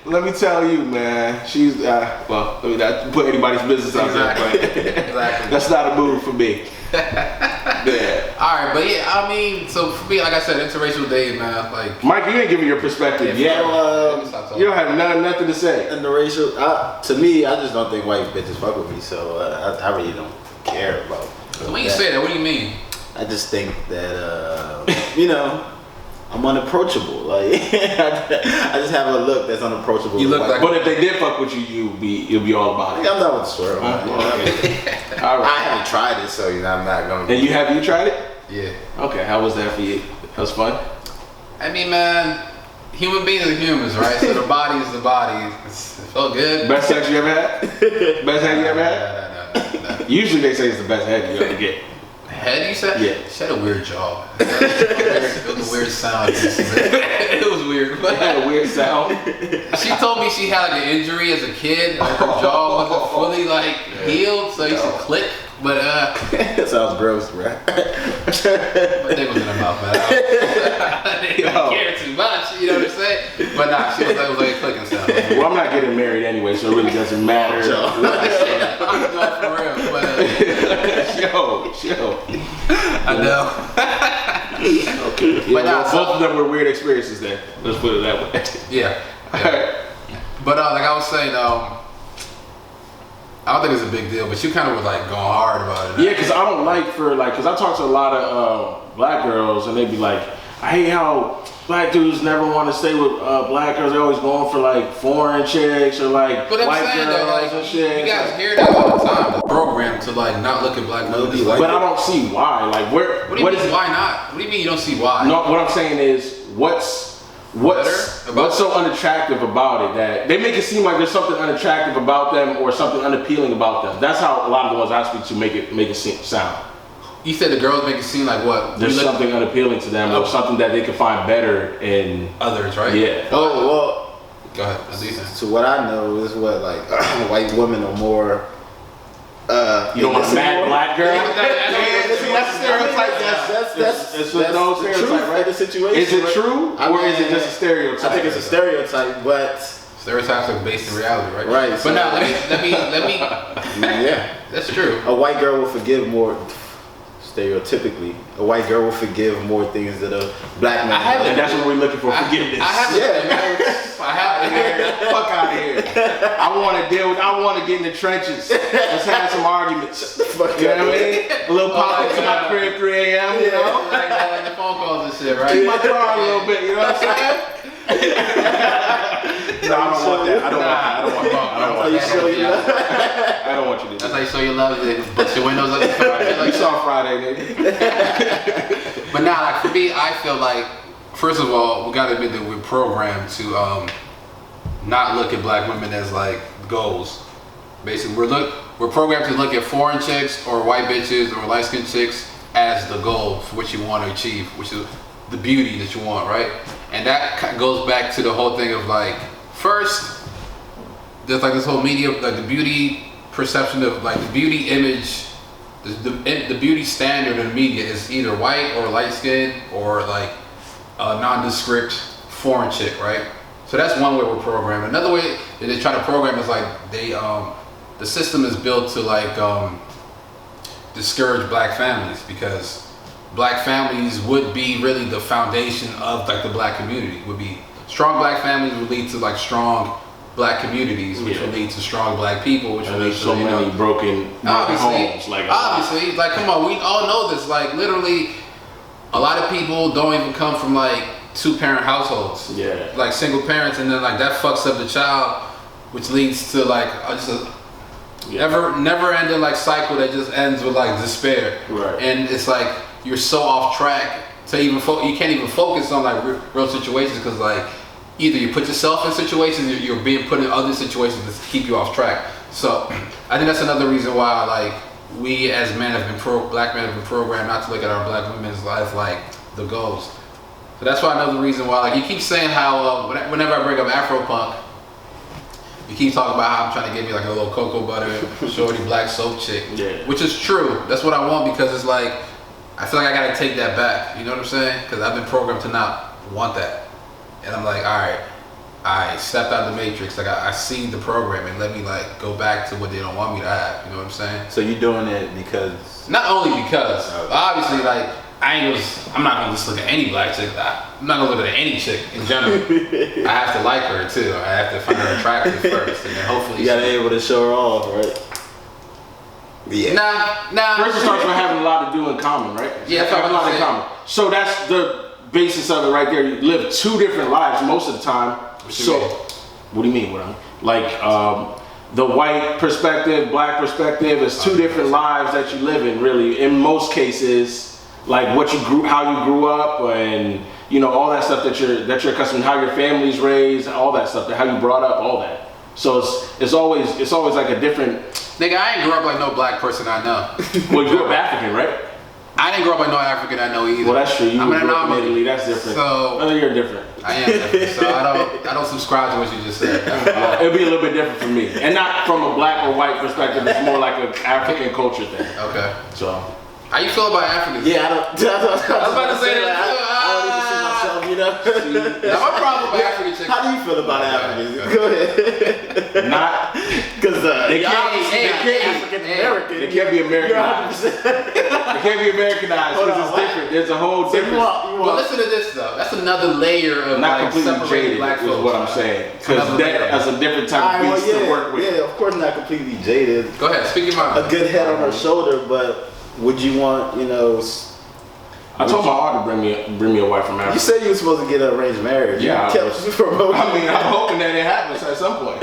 Let me tell you, man. She's well. Let me not put anybody's business out there, but exactly. That's not a move for me. Yeah. All right, but yeah, I mean, so for me, like I said, interracial dating, man. Like, Mike, you ain't giving your perspective yet. You don't have nothing to say. Interracial, to me, I just don't think white bitches fuck with me, so I really don't care about. So when you say that, what do you mean? I just think that you know, I'm unapproachable. Like I just have a look that's unapproachable. You look like. But if they did fuck with you, you'll be all about it. I'm not with the swear. All right. I haven't tried it, so I'm not going. And you tried it? Yeah. Okay. How was that for you? That was fun. I mean, man, human beings are humans, right? So the body is the body. It felt good. Best sex you ever had? Best head you ever had? No. Usually they say it's the best head you ever get. Head, you said? Yeah. She had a weird jaw. It was a weird sound. It was weird. It had a weird sound. She told me she had like an injury as a kid. Like her jaw wasn't fully like healed, so it used to click. But that sounds gross, right? my dick was in her mouth, man. I didn't even care too much, you know what I'm saying? But nah, she was like, it was like a clicking sound. Well, I'm not getting married anyway, so it really doesn't matter. I'm not for real, but Yo. I know. Okay. Yeah, but both of them were weird experiences then. Let's put it that way. Yeah. But like I was saying, I don't think it's a big deal, but you kind of was like going hard about it. Yeah, because I don't like because I talk to a lot of black girls and they be like, I hate how black dudes never want to stay with black girls. They're always going for like foreign chicks or like white girls and shit. You guys hear that all the time. The program to like not look at black women. But I don't see why. Like what do you mean? Why not? What do you mean you don't see why? No, what I'm saying is what's so unattractive about it that they make it seem like there's something unattractive about them or something unappealing about them. That's how a lot of the ones I speak to make it sound. You said the girls make it seem like what? There's something unappealing to them, or something that they can find better in others, right? Yeah. Oh well. Go ahead. What do you think? So what I know is what like white women are more. You don't want a mad black girl. That's stereotype. That's no stereotype, right? The situation. Is it true, or is it just a stereotype? I think it's a stereotype, but stereotypes are based in reality, right? Right. But So now let me. Yeah, that's true. A white girl will forgive more. Stereotypically, a white girl will forgive more things than a black man. And that's what we're looking for, forgiveness. Fuck out of here. I want to get in the trenches. Let's have some arguments. You know what I mean? A little pop-up to my crib, 3 a.m., you know? Like the phone calls and shit, right? Keep my car a little bit, you know what I'm saying? No, I don't want that. I don't want that. I don't want you to do that. That's how you show your love. Bust your windows up the car. Like, you saw Friday, nigga. But now, like for me, I feel like, first of all, we gotta admit that we're programmed to not look at black women as like goals. Basically, we're programmed to look at foreign chicks or white bitches or light skinned chicks as the goal for what you want to achieve, which is the beauty that you want, right? And that goes back to the whole thing of like, first, there's like this whole media, like the beauty perception of like the beauty image, the beauty standard in the media is either white or light skinned or like a nondescript foreign chick, right? So that's one way we're programmed. Another way that they try to program is like the system is built to like discourage black families, because black families would be really the foundation of like the black community. Would be strong black families would lead to like strong black communities, which would lead to strong black people, which would lead to so many broken homes. Obviously, like come on, we all know this. Like literally, a lot of people don't even come from like 2-parent households. Yeah. Like single parents, and then like that fucks up the child, which leads to like just a never ending like cycle that just ends with like despair. Right. And it's like you're so off track to even you can't even focus on like real situations, because like either you put yourself in situations or you're being put in other situations that keep you off track. So I think that's another reason why like we as men have been black men have been programmed not to look at our black women's life like the goals. So that's why another reason why like you keep saying how whenever I bring up Afropunk, you keep talking about how I'm trying to get me like a little cocoa butter shorty black soap chick, which is true. That's what I want, because it's like I feel like I gotta take that back. You know what I'm saying? Because I've been programmed to not want that, and I'm like, all right, I stepped out of the matrix. Like I see the program, and let me like go back to what they don't want me to have. You know what I'm saying? So you're doing it because not only because obviously like I'm not gonna just look at any black chick. I'm not gonna look at any chick in general. I have to like her too. I have to find her attractive first, and then hopefully you gotta be able to show her off, right? Yeah. Nah. First, it starts with having a lot to do in common, right? Yeah, having a lot in common. So that's the basis of it right there. You live 2 different lives most of the time. What do you mean? Like the white perspective, black perspective is 2 different lives that you live in. Really, in most cases. Like how you grew up, and you know all that stuff that you're accustomed to, how your family's raised, all that stuff, how you brought up, all that. So it's always like a different. Nigga, I ain't grew up like no black person I know. Well, you grew up African, right? I didn't grow up like no African I know either. Well, that's true. I'm an anomaly. Italy, that's different. So you're different. I am different. So I don't subscribe to what you just said. It'll be a little bit different for me, and not from a black or white perspective. It's more like an African culture thing. Okay. So. How you feel about Africans? Yeah, I was about to say that. I don't even see myself, you know. Now, my problem with African chicks. How do you feel about Africans? Go ahead. Not because they can't be African American. They can't be Americanized. They can't be Americanized because it's different. There's a whole different. Well, listen to this though. That's another layer of not like completely separated jaded. Black folks. Is what I'm saying. Because that's a different type of beast to work with. Yeah, of course, not completely jaded. Go ahead, speak your mind. A good head on her shoulder, but. Would you want, you know? I told my aunt to bring me a wife from Africa. You said you were supposed to get an arranged marriage. Yeah, I'm hoping that it happens at some point.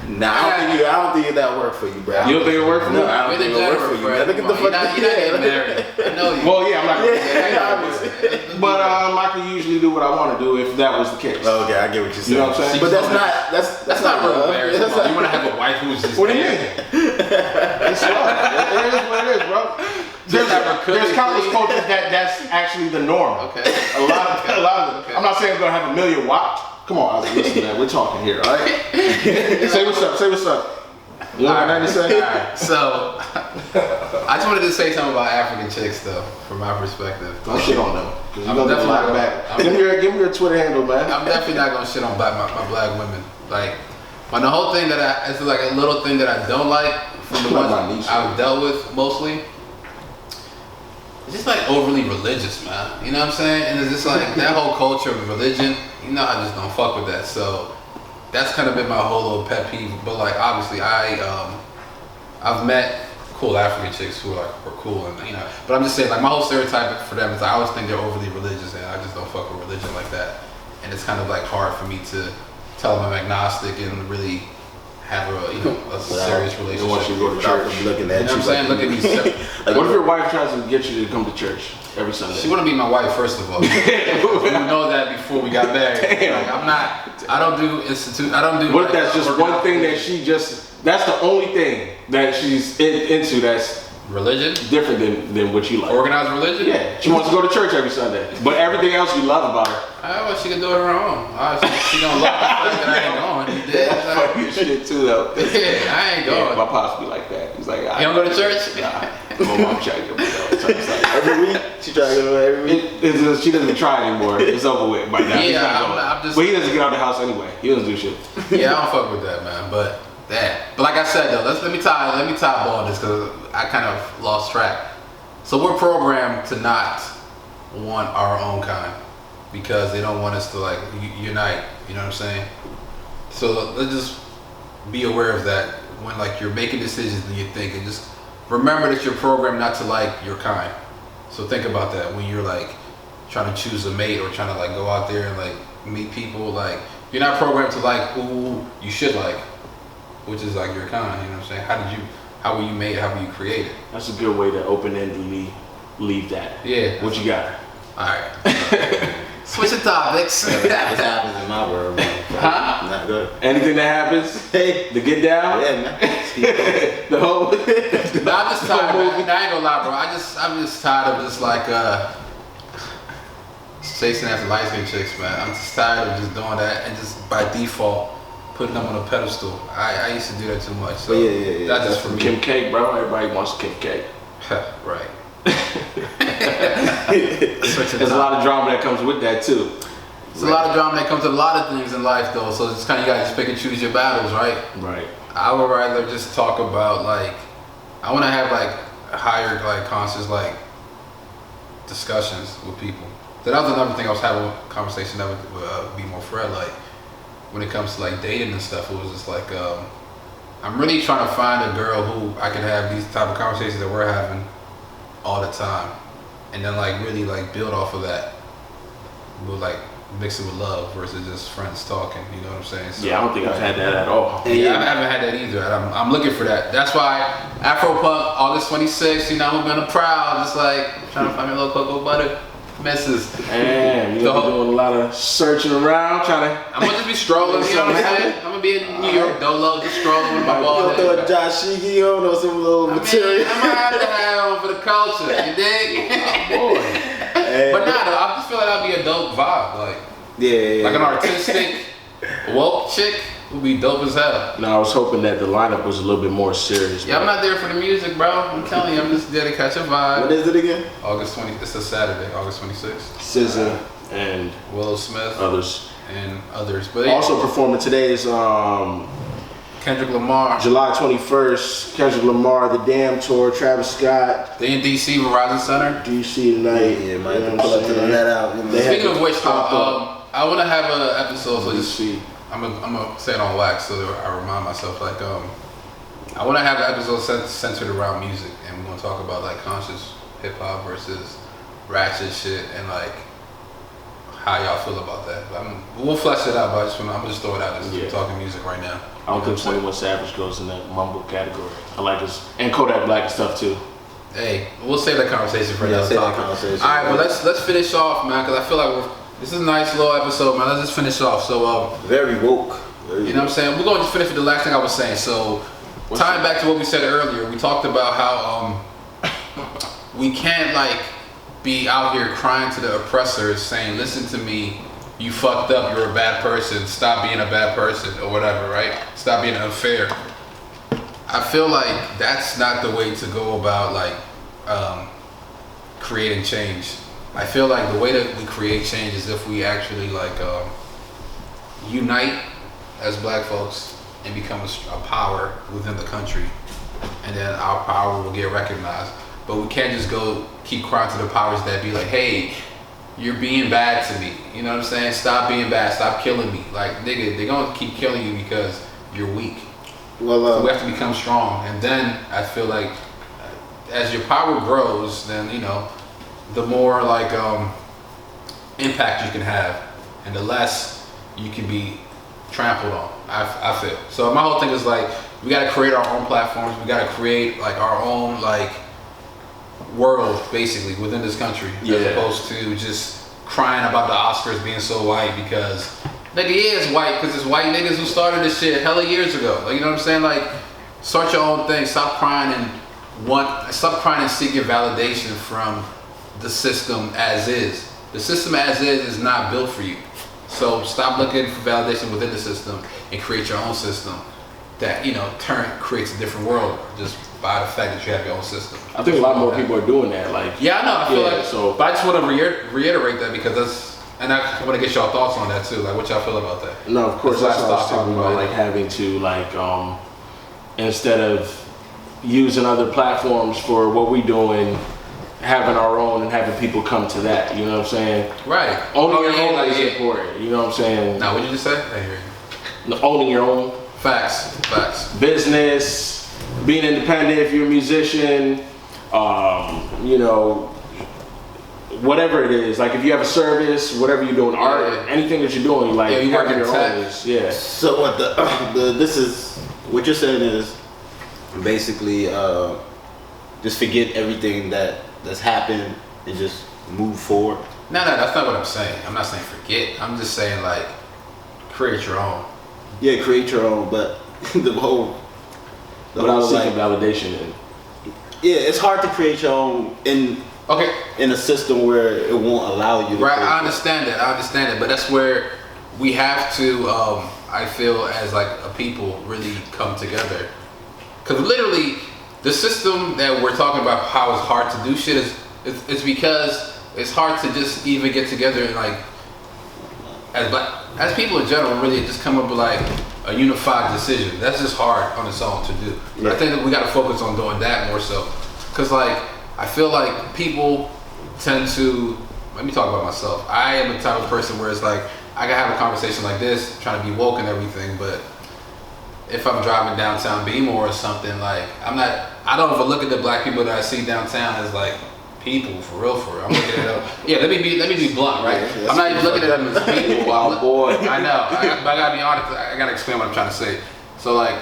Nah, I don't think that work for you, bro. You don't think it work for me? No, I don't think it work for you. Look at the fuck. You're not getting married. I know you. Well, yeah, I'm not gonna but I can usually do what I want to do if that was the case. Okay, I get what you're saying. You know what I'm saying? But that's not real marriage. You want to have a wife who's just. What do you mean? It's love. It is what it is, bro. there's countless cultures that's actually the norm. Okay. A lot of them. Okay. I'm not saying we're gonna have a million watch. Come on, Ozzy, listen, man. We're talking here, all right? Say what's up. Say what's up. You know what I say? Alright, so I just wanted to say something about African chicks though, from my perspective. Don't shit on them. I'm definitely not back. Give me your Twitter handle, man. I'm definitely not gonna shit on my black women. Like, but the whole thing it's like a little thing that I don't like from the ones I've dealt with mostly. It's just like overly religious, man. You know what I'm saying? And it's just like that whole culture of religion. You know, I just don't fuck with that. So that's kind of been my whole little pet peeve. But like, obviously, I've met cool African chicks who are cool, and you know. But I'm just saying, like, my whole stereotype for them is I always think they're overly religious, and I just don't fuck with religion like that. And it's kind of like hard for me to tell them I'm agnostic and really have a serious relationship. Once you go to church, looking at you know what I'm saying? Look at these. Like, what if your wife tries to get you to come to church every Sunday? She wouldn't be my wife, first of all. You know that before we got married. Like, I don't do institute. I don't do. What if that's just one thing that that's the only thing that she's into that's religion? Different than what you like. Organized religion? Yeah. She wants to go to church every Sunday. But everything else you love about her. Well, she can do it on her own. She gonna love the fact that I ain't going. Fuck your shit too, though. Yeah, I ain't going. Yeah, my pops be like that. He's like, you don't go to church? Nah. My mom try to get me though. Every week? She try to go every week? She doesn't try anymore. It's over with by now. Yeah, but he doesn't get out of the house anyway. He doesn't do shit. Yeah, I don't fuck with that, man. But like I said though, let me top ball this because I kind of lost track. So we're programmed to not want our own kind because they don't want us to like unite. You know what I'm saying? So let's just be aware of that when like you're making decisions and you're thinking. Just remember that you're programmed not to like your kind. So think about that when you're like trying to choose a mate or trying to like go out there and like meet people. Like you're not programmed to like who you should like, which is like your kind. You know what I'm saying? How were you made? How were you created? That's a good way to open-endedly leave that. Yeah. What you got? All right. Switch the topics. What happens in my world, man? Huh? Not good. Anything that happens? Hey, the get down? Yeah, man. The whole. No, I'm just tired. Man. I ain't gonna lie, bro. I'm just tired of just like chasing after light skin chicks, man. I'm just tired of just doing that and just by default putting them on a pedestal. I used to do that too much. So yeah. That's just for me. Kim K, bro. Everybody wants Kim K. Right. There's a lot of drama that comes with that too. There's a lot of drama that comes with a lot of things in life though, so it's kind of you gotta just pick and choose your battles, right? Right. I would rather just talk about like, I want to have like higher like conscious like discussions with people. That was another thing I was having a conversation that would be more Fred, like when it comes to like dating and stuff, it was just like I'm really trying to find a girl who I can have these type of conversations that we're having all the time, and then like really like build off of that. We'll like mix it with love versus just friends talking. You know what I'm saying? So, yeah, I don't think I've had that at all. Yeah, I haven't had that either. I'm looking for that. That's why Afro Punk August 26th. You know, I'm gonna proud, just like trying to find me a little cocoa butter. Misses. And you're doing a lot of searching around, trying to. I'm gonna just be strolling, you know what I'm saying? I'm gonna be in New York Dolo, just strolling with my ball. Throw a Joshigi on or some little material. I might have to have one for the culture, you dig? Oh, boy. But nah, though, I just feel like that'd be a dope vibe, like. Yeah. Like an artistic, woke chick would be dope as hell. No, I was hoping that the lineup was a little bit more serious. Yeah, I'm not there for the music, bro. I'm telling you, I'm just there to catch a vibe. What is it again? August 20th. It's a Saturday, August 26th. SZA and Willow Smith. Others. And others. But also performing today is Kendrick Lamar. July 21st, Kendrick Lamar, The Damn Tour, Travis Scott. They in DC, Verizon Center. DC tonight. Yeah, might have to pull up to that out. Speaking of which, I want to have an episode, so just DC. I'm gonna say it on wax so that I remind myself. Like, I want to have an episode centered around music, and we're gonna talk about like conscious hip hop versus ratchet shit, and like how y'all feel about that. But we'll flesh it out. But I'm gonna just throw it out as we're talking music right now. I don't think 21 Savage goes in that mumble category. I like his and Kodak Black and stuff too. Hey, we'll save that conversation for another topic. All right, well let's finish off, man, because I feel like this is a nice little episode, man. Let's just finish off. So very woke. You know what I'm saying? We're going to just finish with the last thing I was saying. So tying back to what we said earlier, we talked about how we can't like be out here crying to the oppressors saying, listen to me, you fucked up, you're a bad person, stop being a bad person or whatever, right? Stop being unfair. I feel like that's not the way to go about like creating change. I feel like the way that we create change is if we actually like unite as black folks and become a power within the country, and then our power will get recognized. But we can't just go keep crying to the powers that be like, hey, you're being bad to me. You know what I'm saying? Stop being bad. Stop killing me. Like, nigga, they're gonna keep killing you because you're weak. Well, so we have to become strong. And then I feel like as your power grows, then, you know, the more like impact you can have and the less you can be trampled on, I feel. So my whole thing is like, we gotta create our own platforms. We gotta create like our own like world basically within this country, as opposed to just crying about the Oscars being so white because nigga, yeah, it's white because it's white niggas who started this shit hella years ago. Like, you know what I'm saying? Like, start your own thing. Stop crying and seeking validation from the system as is. The system as is not built for you. So stop looking for validation within the system and create your own system that, you know, creates a different world just by the fact that you have your own system. I think a lot more people are doing that. Like, yeah, I know. I feel like so. But I just want to reiterate that because that's, and I want to get y'all thoughts on that too. Like, what y'all feel about that? No, of course. That's what I was talking about. Like having to like instead of using other platforms for what we doing, having our own and having people come to that. You know what I'm saying? Right. Owning your own is important. You know what I'm saying? Now, what did you just say? I hear you. Owning your own. Facts. Business, being independent if you're a musician, you know, whatever it is. Like if you have a service, whatever you're doing, art, anything that you're doing, like you having your own is, So what this is, what you're saying is basically just forget everything that's happened and just move forward. No, that's not what I'm saying. I'm not saying forget. I'm just saying like create your own. Yeah, create your own, but the whole seeking validation in. Yeah, it's hard to create your own in a system where it won't allow you to. Right, I understand that, but that's where we have to. I feel as like a people really come together, because literally the system that we're talking about, how it's hard to do shit is it's because it's hard to just even get together and like as people in general really just come up with like a unified decision. That's just hard on its own to do. But I think that we got to focus on doing that more so, because like I feel like people tend to. Let me talk about myself. I am the type of person where it's like I can have a conversation like this, trying to be woke and everything, but if I'm driving downtown Beemore or something, like I don't even look at the black people that I see downtown as like people for real. I'm looking at them. Yeah, let me be blunt, right? I'm not even looking at them as people. Oh boy. I know. But I gotta be honest. I gotta explain what I'm trying to say. So like,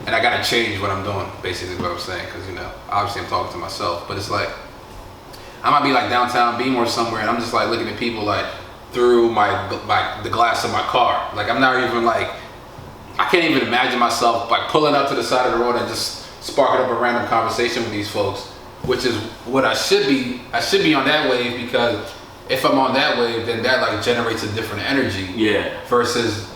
and I gotta change what I'm doing. Basically, is what I'm saying, because you know, obviously I'm talking to myself. But it's like I might be like downtown Beemore somewhere, and I'm just like looking at people like through the glass of my car. Like I'm not even like. I can't even imagine myself like pulling up to the side of the road and just sparking up a random conversation with these folks, which is what I should be. I should be on that wave, because if I'm on that wave, then that like generates a different energy. Yeah. Versus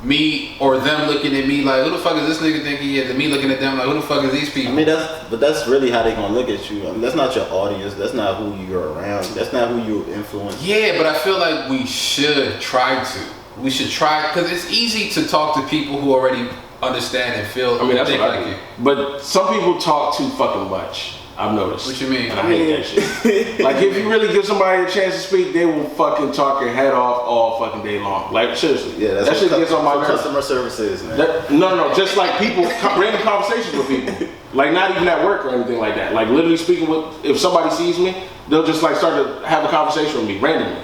me or them looking at me like, who the fuck is this nigga think he is? And me looking at them like, who the fuck is these people? I mean, that's really how they gonna look at you. I mean, that's not your audience. That's not who you're around. That's not who you influence. Yeah, but I feel like we should try to. We should try, because it's easy to talk to people who already understand and feel. I mean, that's what I do. But some people talk too fucking much. I've noticed. What you mean? And I hate that shit. Like, if you really give somebody a chance to speak, they will fucking talk your head off all fucking day long. Like, seriously. Yeah, that shit gets on my nerves. Customer services, man. No, just like people, random conversations with people. Like, not even at work or anything like that. Like, literally speaking with, if somebody sees me, they'll just like start to have a conversation with me randomly.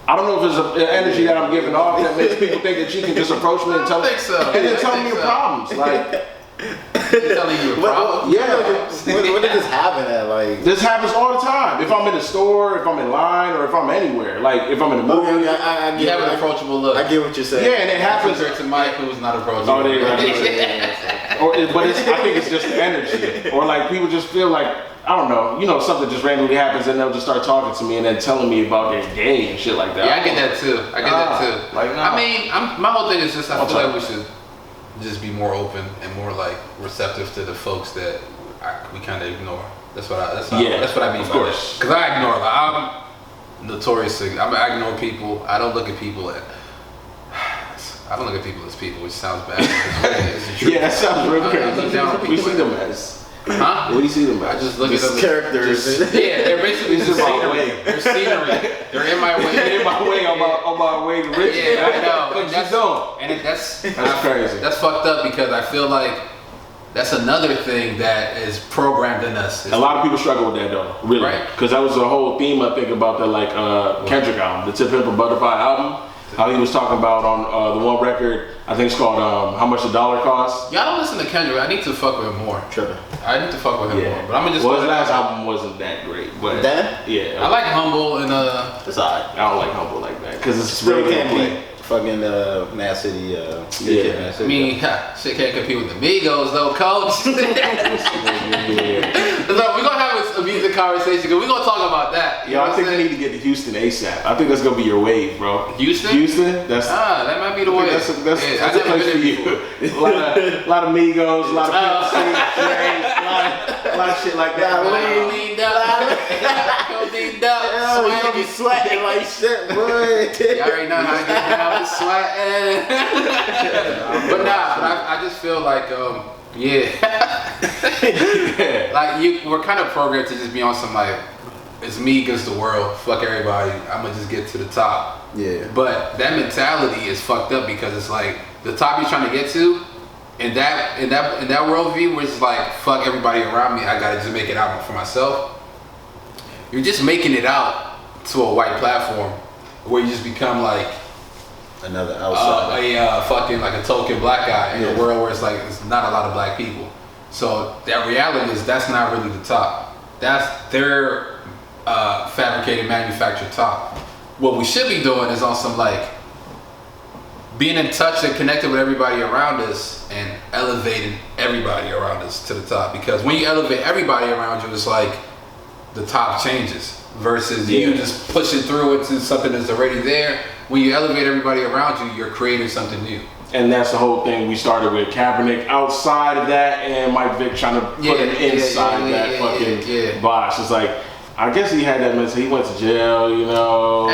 I don't know if it's an energy that I'm giving off that makes people think that you can just approach me and tell me, and then tell me your problems. Like, telling you your problem? What did this happen at? Like, this happens all the time. If I'm in the store, if I'm in line, or if I'm anywhere. Like, if I'm in a movie. You have an approachable look. I get what you're saying. Yeah, and it happens. Compared to Mike, who was not approachable. I think it's just the energy. Or like people just feel like I don't know, something just randomly happens and they'll just start talking to me and then telling me about their day and shit like that. Yeah, I get that too. Like, nah. I mean, my whole thing is just I feel like we should just be more open and more like receptive to the folks that we kind of ignore. That's what I mean. Of course. Because I ignore. Like, I'm notorious. I ignore people. I don't look at people as people, which sounds bad. Yeah, that sounds real crazy. We see them as. Huh? What do you see them as? I just look at them characters. They're basically just scenery. They're scenery. They're in my way. They're in my way on my way to riches. Yeah, I know. What you doing? And that's crazy. That's fucked up because I feel like that's another thing that is programmed in us. A lot of people struggle with that though, really. Right. Because that was the whole theme I think about the Kendrick album, the Tip Pimp a Butterfly album. How he was talking about on the one record, I think it's called How Much a Dollar Costs. Y'all don't listen to Kendrick. I need to fuck with him more. Tripping. I need to fuck with him more. But I'm gonna just. Well, his last album wasn't that great, but I like Humble and It's alright. I don't like Humble like that because it's Still really can't play. beat fucking Mad City. Yeah. I mean, shit can't compete with the Migos though, coach. Look, we're gonna have a music conversation because we're gonna talk about that. Yo, I think we need to get to Houston ASAP. I think that's gonna be your wave, bro. Houston? That's that might be the way. That's a place for you. A lot of Migos, a lot of a lot of shit like that. You gonna be sweating like shit, boy. You already know how to get down with sweating. But I just feel like, like we're kind of programmed to just be on some like, it's me against the world, fuck everybody, I'm gonna just get to the top. Yeah. But that mentality is fucked up because it's like the top you're trying to get to, in that worldview where it's like fuck everybody around me, I gotta just make it out for myself. You're just making it out to a white platform where you just become like another outsider, fucking like a token black guy in a world where it's like it's not a lot of black people. So that reality is that's not really the top. That's their fabricated, manufactured top. What we should be doing is on some like being in touch and connected with everybody around us and elevating everybody around us to the top. Because when you elevate everybody around you, it's like the top changes versus you just pushing through it to something that's already there. When you elevate everybody around you, you're creating something new. And that's the whole thing we started with Kaepernick outside of that and Mike Vick trying to put him inside that fucking box. It's like, I guess he had that mentality. He went to jail, I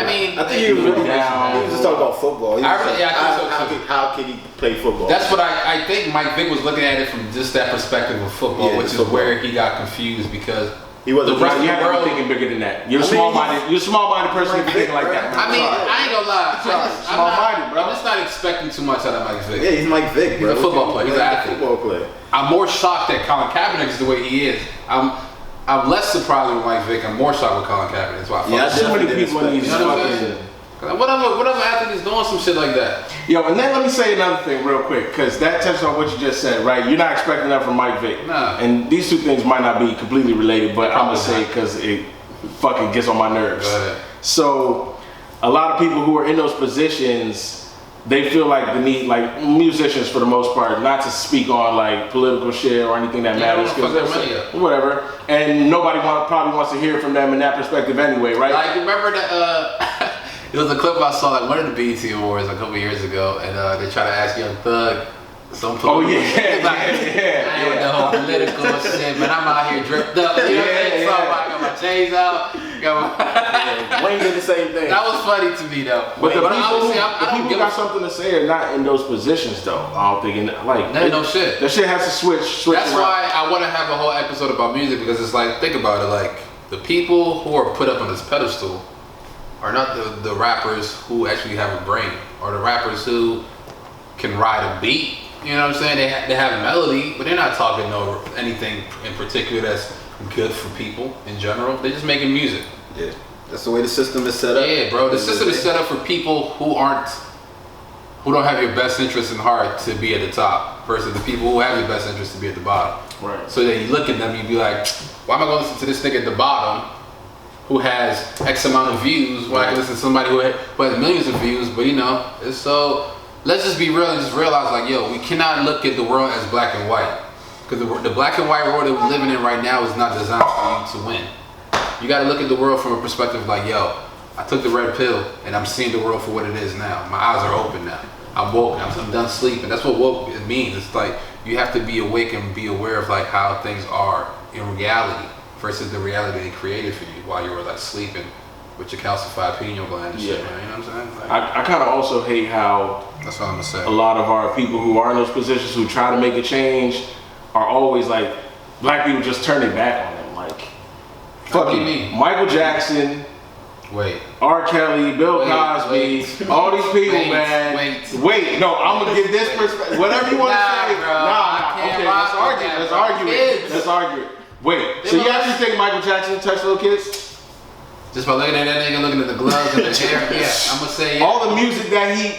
mean, I think he was really down. He was just talking about football. How can he play football? That's what I think Mike Vick was looking at it from just that perspective of football, which is where he got confused because he wasn't. The rest of the world thinking bigger than that. You're a small-minded person to be thinking like that. I mean, I ain't gonna lie. Small-minded, bro. I'm just not expecting too much out of Mike Vick. Yeah, he's Mike Vick, bro. He's a football player. He's an athlete. Football player. I'm more shocked that Colin Kaepernick is the way he is. I'm less surprised with Mike Vick. I'm more shocked with Colin Kaepernick. That's why I fuck so many people in these Whatever athlete is doing some shit like that. Yo, and then let me say another thing real quick, because that touched on what you just said, right? You're not expecting that from Mike Vick. Nah. And these two things might not be completely related, but I'm gonna say because it fucking gets on my nerves. Go ahead. So, a lot of people who are in those positions, they feel like the need, like musicians for the most part, not to speak on like political shit or anything that matters, because whatever. And nobody probably wants to hear from them in that perspective anyway, right? Like, remember that? There was a clip I saw like one of the BET Awards a couple years ago, and they try to ask Young Thug some political shit. Like, I ain't the whole political shit, man. I'm out here dripped up. You know what I'm saying? So I got my chains out. Wayne did the same thing. That was funny to me though. But the people who got something to say are not in those positions though. I don't think like no shit. That shit has to switch. That's why I want to have a whole episode about music, because it's like, think about it, like the people who are put up on this pedestal are not the rappers who actually have a brain, or the rappers who can ride a beat. You know what I'm saying? They have melody, but they're not talking anything in particular that's good for people in general. They're just making music. Yeah, that's the way the system is set up. Yeah, bro. The system is set up for people who don't have your best interest in heart to be at the top, versus the people who have your best interest to be at the bottom. Right. So that you look at them, you be like, why am I going to listen to this nigga at the bottom who has X amount of views? Why I can listen to somebody who has millions of views? But it's so. Let's just be real and just realize, like, yo, we cannot look at the world as black and white. Because the black and white world that we're living in right now is not designed for you to win. You got to look at the world from a perspective like, yo, I took the red pill and I'm seeing the world for what it is now. My eyes are open now. I'm woke. I'm done sleeping. That's what woke means. It's like you have to be awake and be aware of like how things are in reality versus the reality they created for you while you were like sleeping with your calcified pineal gland and shit, man. You know what I'm saying? Like, I kind of also hate how that's what I'm gonna say. A lot of our people who are in those positions who try to make a change are always like, black people just turn their back on them. Like, fucking Michael Jackson. Wait. R. Kelly, Bill Cosby, all these people, man. Wait. No, I'm gonna give this perspective. Whatever you want to say. Bro. Okay, let's argue it. Wait. So you actually think Michael Jackson touched little kids? Just by looking at that nigga, looking at the gloves and the hair, yeah, I'm gonna say all the music that he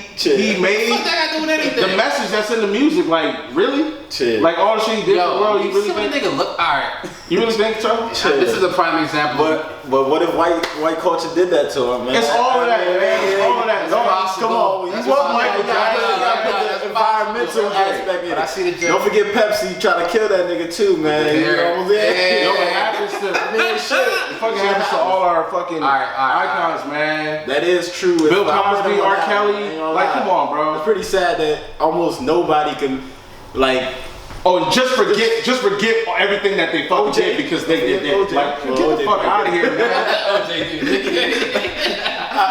made. What the fuck that got to do with anything? The message that's in the music, like really, like all the shit he did for the world. You really think? Nigga look all right. You really think so? This is a prime example. But what if white culture did that to him, man? It's all of that, man. It's all of that. No, come on. You want Michael Jackson? The environmental aspect in it. I see the joke. Don't forget Pepsi trying to kill that nigga too, man. You know what I'm saying? Yo, what happens to shit? It fucking happens to all our fucking icons, man. That is true. Bill Cosby, R. Kelly. Like, come on, bro. It's pretty sad that almost nobody can, like. Oh, just forget everything that they fucking did because they did it. Like, get the fuck out of here, man.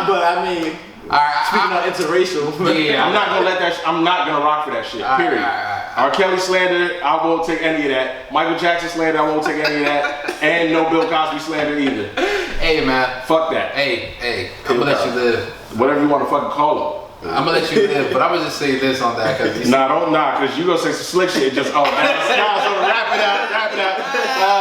But I mean, speaking of interracial, yeah, I'm not gonna let that. I'm not gonna rock for that shit. Period. R. Kelly slander, I won't take any of that. Michael Jackson slander, I won't take any of that. And no Bill Cosby slander either. Hey, man. Fuck that. Hey, I'm gonna let you live. Whatever you want to fucking call him. I'm gonna let you live, but I'm gonna just say this on that because cause you gonna say some slick shit. Just so wrap it up.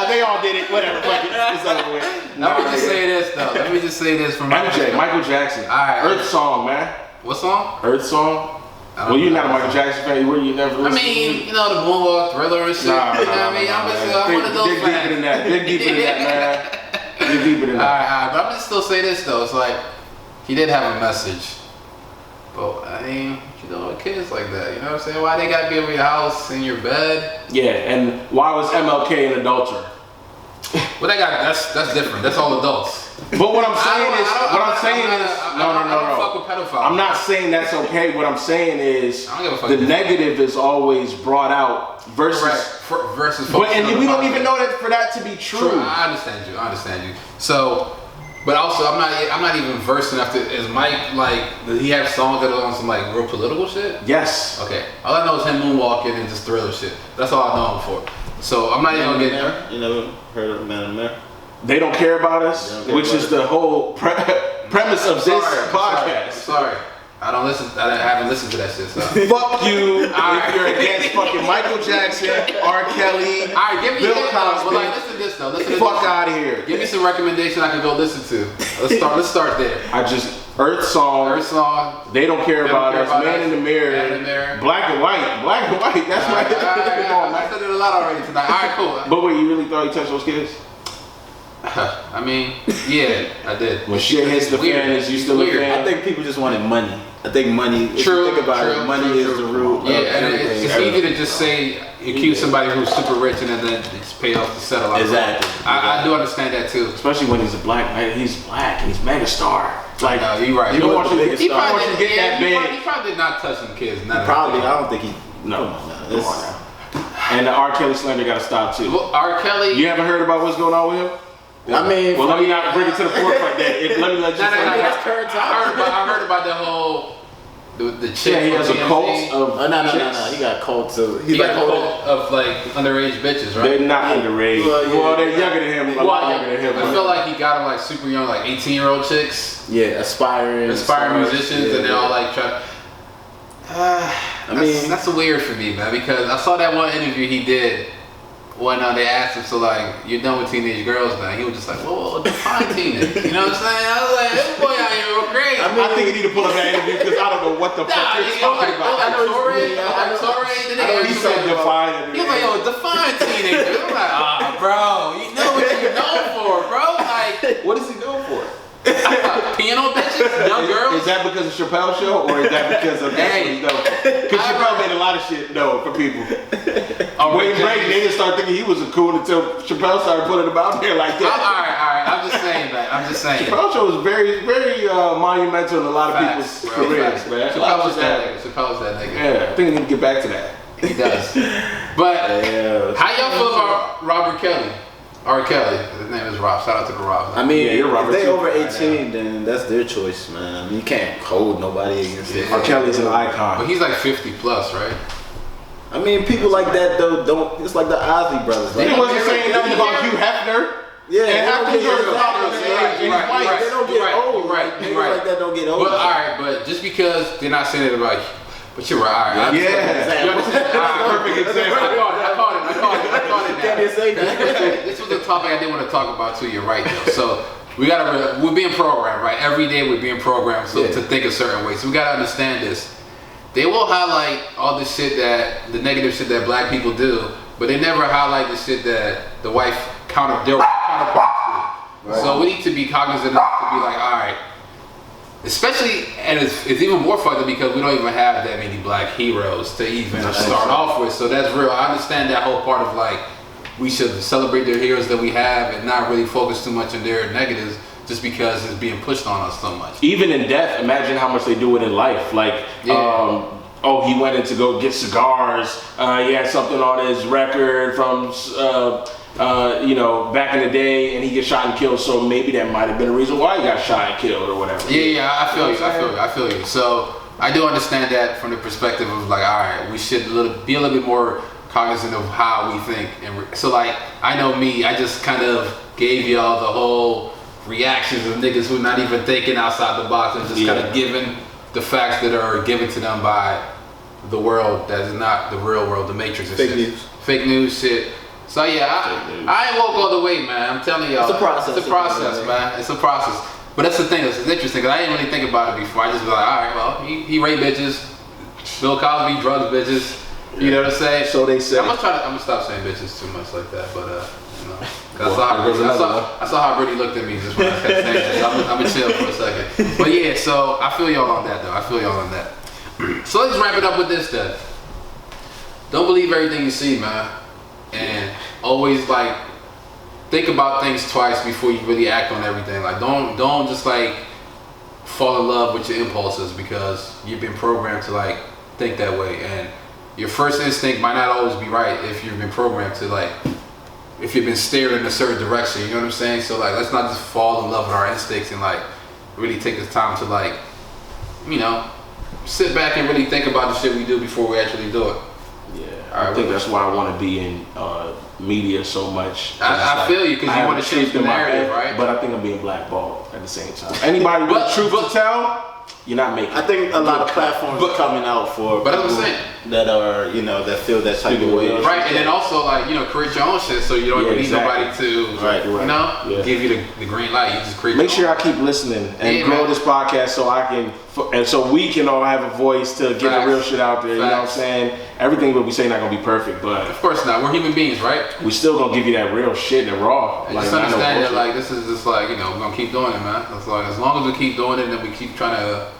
They all did it. Whatever, fuck it. It's over with. Let me just say this though. Let me just say this from Michael Jackson. All right, Earth Song, man. What song? Earth Song. Well, you're not a Michael Jackson fan. Were you never? I mean, you know the Moonwalk, Thriller and shit. You know what I mean? I'm one of those fans. Dig deeper than that. Dig deeper than that, man. Dig deeper than that. All right, but I'm gonna still say this though. It's like he did have a message. But I mean, you know, kids like that, you know what I'm saying? Why they gotta be over your house, in your bed? Yeah, and why was MLK an adulterer? Well, that's different. That's all adults. But what I'm saying is, no. Fuck with pedophiles. I'm not saying that's okay. What I'm saying is, the negative is always brought out versus. But and we don't even know that for that to be true. I understand you. So. But also, I'm not even versed enough to. Is Mike like? Does he have songs that are on some like real political shit? Yes. Okay. All I know is him moonwalking and just Thriller shit. That's all I know him for. So I'm not even gonna get there. You never heard of Man in the Mirror? They don't care about us, which is the whole premise of this podcast. Sorry. I haven't listened to that shit. So. Fuck you if you're against fucking Michael Jackson, R. Kelly, Bill Cosby. Well, like, listen to this though. Fuck out of here. Give me some recommendation I can go listen to. Let's start there. Earth Song. They don't care about us. Man in the Mirror. Black and White. That's my. Come on, man. I said it a lot already tonight. All right, cool. But wait, you really thought he touched those kids? I mean, yeah, I did. When shit hits the fan, is you still a fan? I think people just wanted money. I think money. If you think about it, money is the root. Yeah, and it's easy to just say accuse somebody who's super rich and then just pay off to settle out. Exactly. I do understand that too. Especially when he's a black man. He's black. He's mega star. Like, no, you're right. You don't want you to get that big. He probably did not touch them kids. Probably. I don't think he. No. Come on now. And the R. Kelly slander got to stop too. Well, R. Kelly. You haven't heard about what's going on with him? I mean, well, let me not bring it to the forefront. Let me let you. I heard about the whole the chick. Yeah, he has a cult of. No. He got cults of. He got a cult of like underage bitches, right? They're not underage. Well, they're younger than him. A lot younger than him. I feel like he got them like super young, like 18-year-old chicks. Yeah, aspiring musicians, and they all like try. That's weird for me, man, because I saw that one interview he did. When they asked him, so like, you're done with teenage girls now? He was just like, whoa, define teenage. You know what I'm saying? I was like, this boy out here real crazy. I think you need to pull up that interview because I don't know what the fuck you're talking about. He said define. He was like, yo, define teenagers. I'm like, bro, you know what you're known for, bro. Like, what is he known for? Piano bitches, young girls. that because of Chappelle's show, or is that because of that's what he's known for? Because Chappelle made a lot of shit known for people. Wayne Brady, they didn't start thinking he was cool until Chappelle started putting him out there like that. All right. I'm just saying, man. Chappelle's show was very, very monumental in a lot of people's careers, man. Chappelle's that nigga. Yeah, I think we need to get back to that. He does. But how y'all feel about Robert Kelly? R. Kelly. His name is Rob. Shout out to the Rob. I mean, you're Robert if they too. over 18, then that's their choice, man. I mean, you can't hold nobody against it. R. Kelly's an icon. But he's like 50 plus, right? I mean, people like that though don't. It's like the Ozzy brothers. Like, He wasn't saying nothing about Hugh Hefner. Yeah, and they don't get old. They Right. like that don't get old. But all right, but just because they're not saying it about you, but you're right. All right. Perfect example. I caught it. Can't say that. This was a topic I didn't want to talk about too. You're right though. So we're being programmed, right? Every day we're being programmed to think a certain way. So we gotta understand this. They will highlight all the shit the negative shit that black people do, but they never highlight the shit that the white counterparts do. Right. So we need to be cognizant enough to be like, all right. Especially, and it's even more fucked up because we don't even have that many black heroes to even start off with. So that's real. I understand that whole part of like, we should celebrate their heroes that we have and not really focus too much on their negatives just because it's being pushed on us so much. Even in death, imagine how much they do it in life. Like, he went in to go get cigars. He had something on his record from, back in the day, and he gets shot and killed. So maybe that might have been a reason why he got shot and killed or whatever. Yeah, I feel you. So I do understand that from the perspective of like, all right, we should be a little bit more cognizant of how we think. And so like, I know me, I just kind of gave y'all the whole reactions of niggas who not even thinking outside the box and just kind of giving the facts that are given to them by the world that is not the real world, the matrix. Fake news shit. So yeah, I ain't woke all the way, man. I'm telling y'all. It's a process. Man. It's a process. But that's the thing. It's interesting because I didn't really think about it before. I just be like, all right, well, he raped bitches. Bill Cosby drugs bitches. You know what I'm saying? So they say. I'm gonna stop saying bitches too much like that. But I saw how Brittany looked at me just when I kept saying that. I'm gonna chill for a second. But yeah, so I feel y'all on that though. So let's wrap it up with this then. Don't believe everything you see, man. And always like think about things twice before you really act on everything. Like don't just like fall in love with your impulses because you've been programmed to like think that way, and your first instinct might not always be right if you've been programmed to like if you've been steered in a certain direction. You know what I'm saying? So like let's not just fall in love with our instincts and like really take this time to like sit back and really think about the shit we do before we actually do it. I think that's why I want to be in media so much. I feel you because you want to change the narrative, right? But I think I'm being blackballed at the same time. Anybody with the truth to tell, you're not making it. I think a lot of platforms are coming out for but I'm saying that are that feel that type of way. Right, and then also like create your own shit so you don't need nobody to give you the green light. You just create. Make sure I keep listening and grow this podcast so I can and so we can all have a voice to get the real shit out there. You know what I'm saying? Everything that we say not gonna be perfect, but of course not. We're human beings, right? We still gonna give you that real shit and raw. And just understand that like this is just like we're gonna keep doing it, man. It's like as long as we keep doing it and we keep trying to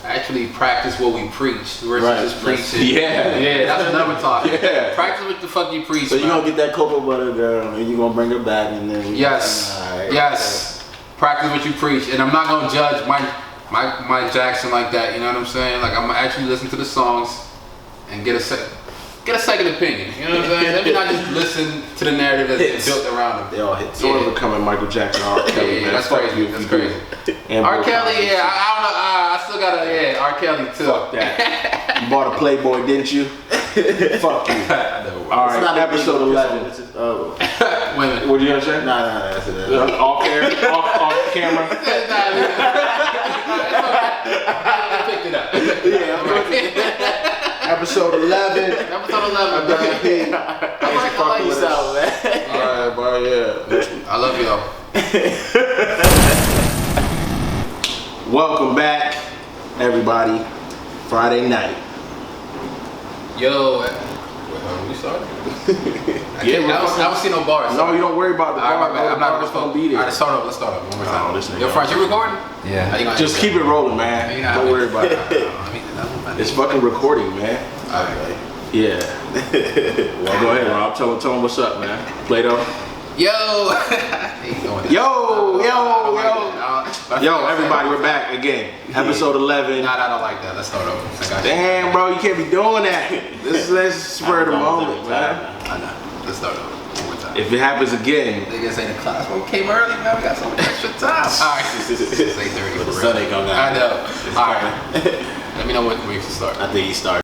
actually practice what we preach versus just preaching. Yeah, that's another talk. Practice what the fuck you preach. So you're gonna get that cocoa butter girl and you're gonna bring her back and then yes. Practice what you preach, and I'm not gonna judge Mike Jackson like that. You know what I'm saying? Like I'm gonna actually listen to the songs and get a second opinion. You know what I'm saying? Let me not just listen to the narrative that's built around him. They all hit. Sort of becoming Michael Jackson, R. Kelly, man. That's crazy. That's crazy. R. Kelly, I don't know. I still got R. Kelly too. Fuck that. You bought a Playboy, didn't you? Fuck you. All right, episode 11. Women. What did you say? Nah, that's it. Off camera. I picked it up. Episode 11. Episode 11. Peace out, man. All right, bro. Yeah. I love y'all. Welcome back, everybody. Friday night. Yo, We started. Yeah, I don't see no bars. No, you don't worry about the bar. I'm not gonna be there. All right, let's start over. One more time. Oh, Yo, Frank, you recording? Yeah. Just keep it rolling, man. Don't worry about it. It's fucking recording, man. All right. Yeah. Well, go ahead, Rob. Tell them what's up, man. Play-Doh. Yo, Yo, everybody, we're back again. Episode 11. Nah, I don't like that. Let's start over. Damn, bro, you can't be doing that. This is spur of the moment, man. I know. Let's start over. One more time. If it happens again, Niggas ain't the class. We came early, man. We got some extra time. All right. It's 8:30. The sun ain't gonna I know. All right. Let me know when we can start. I think he started.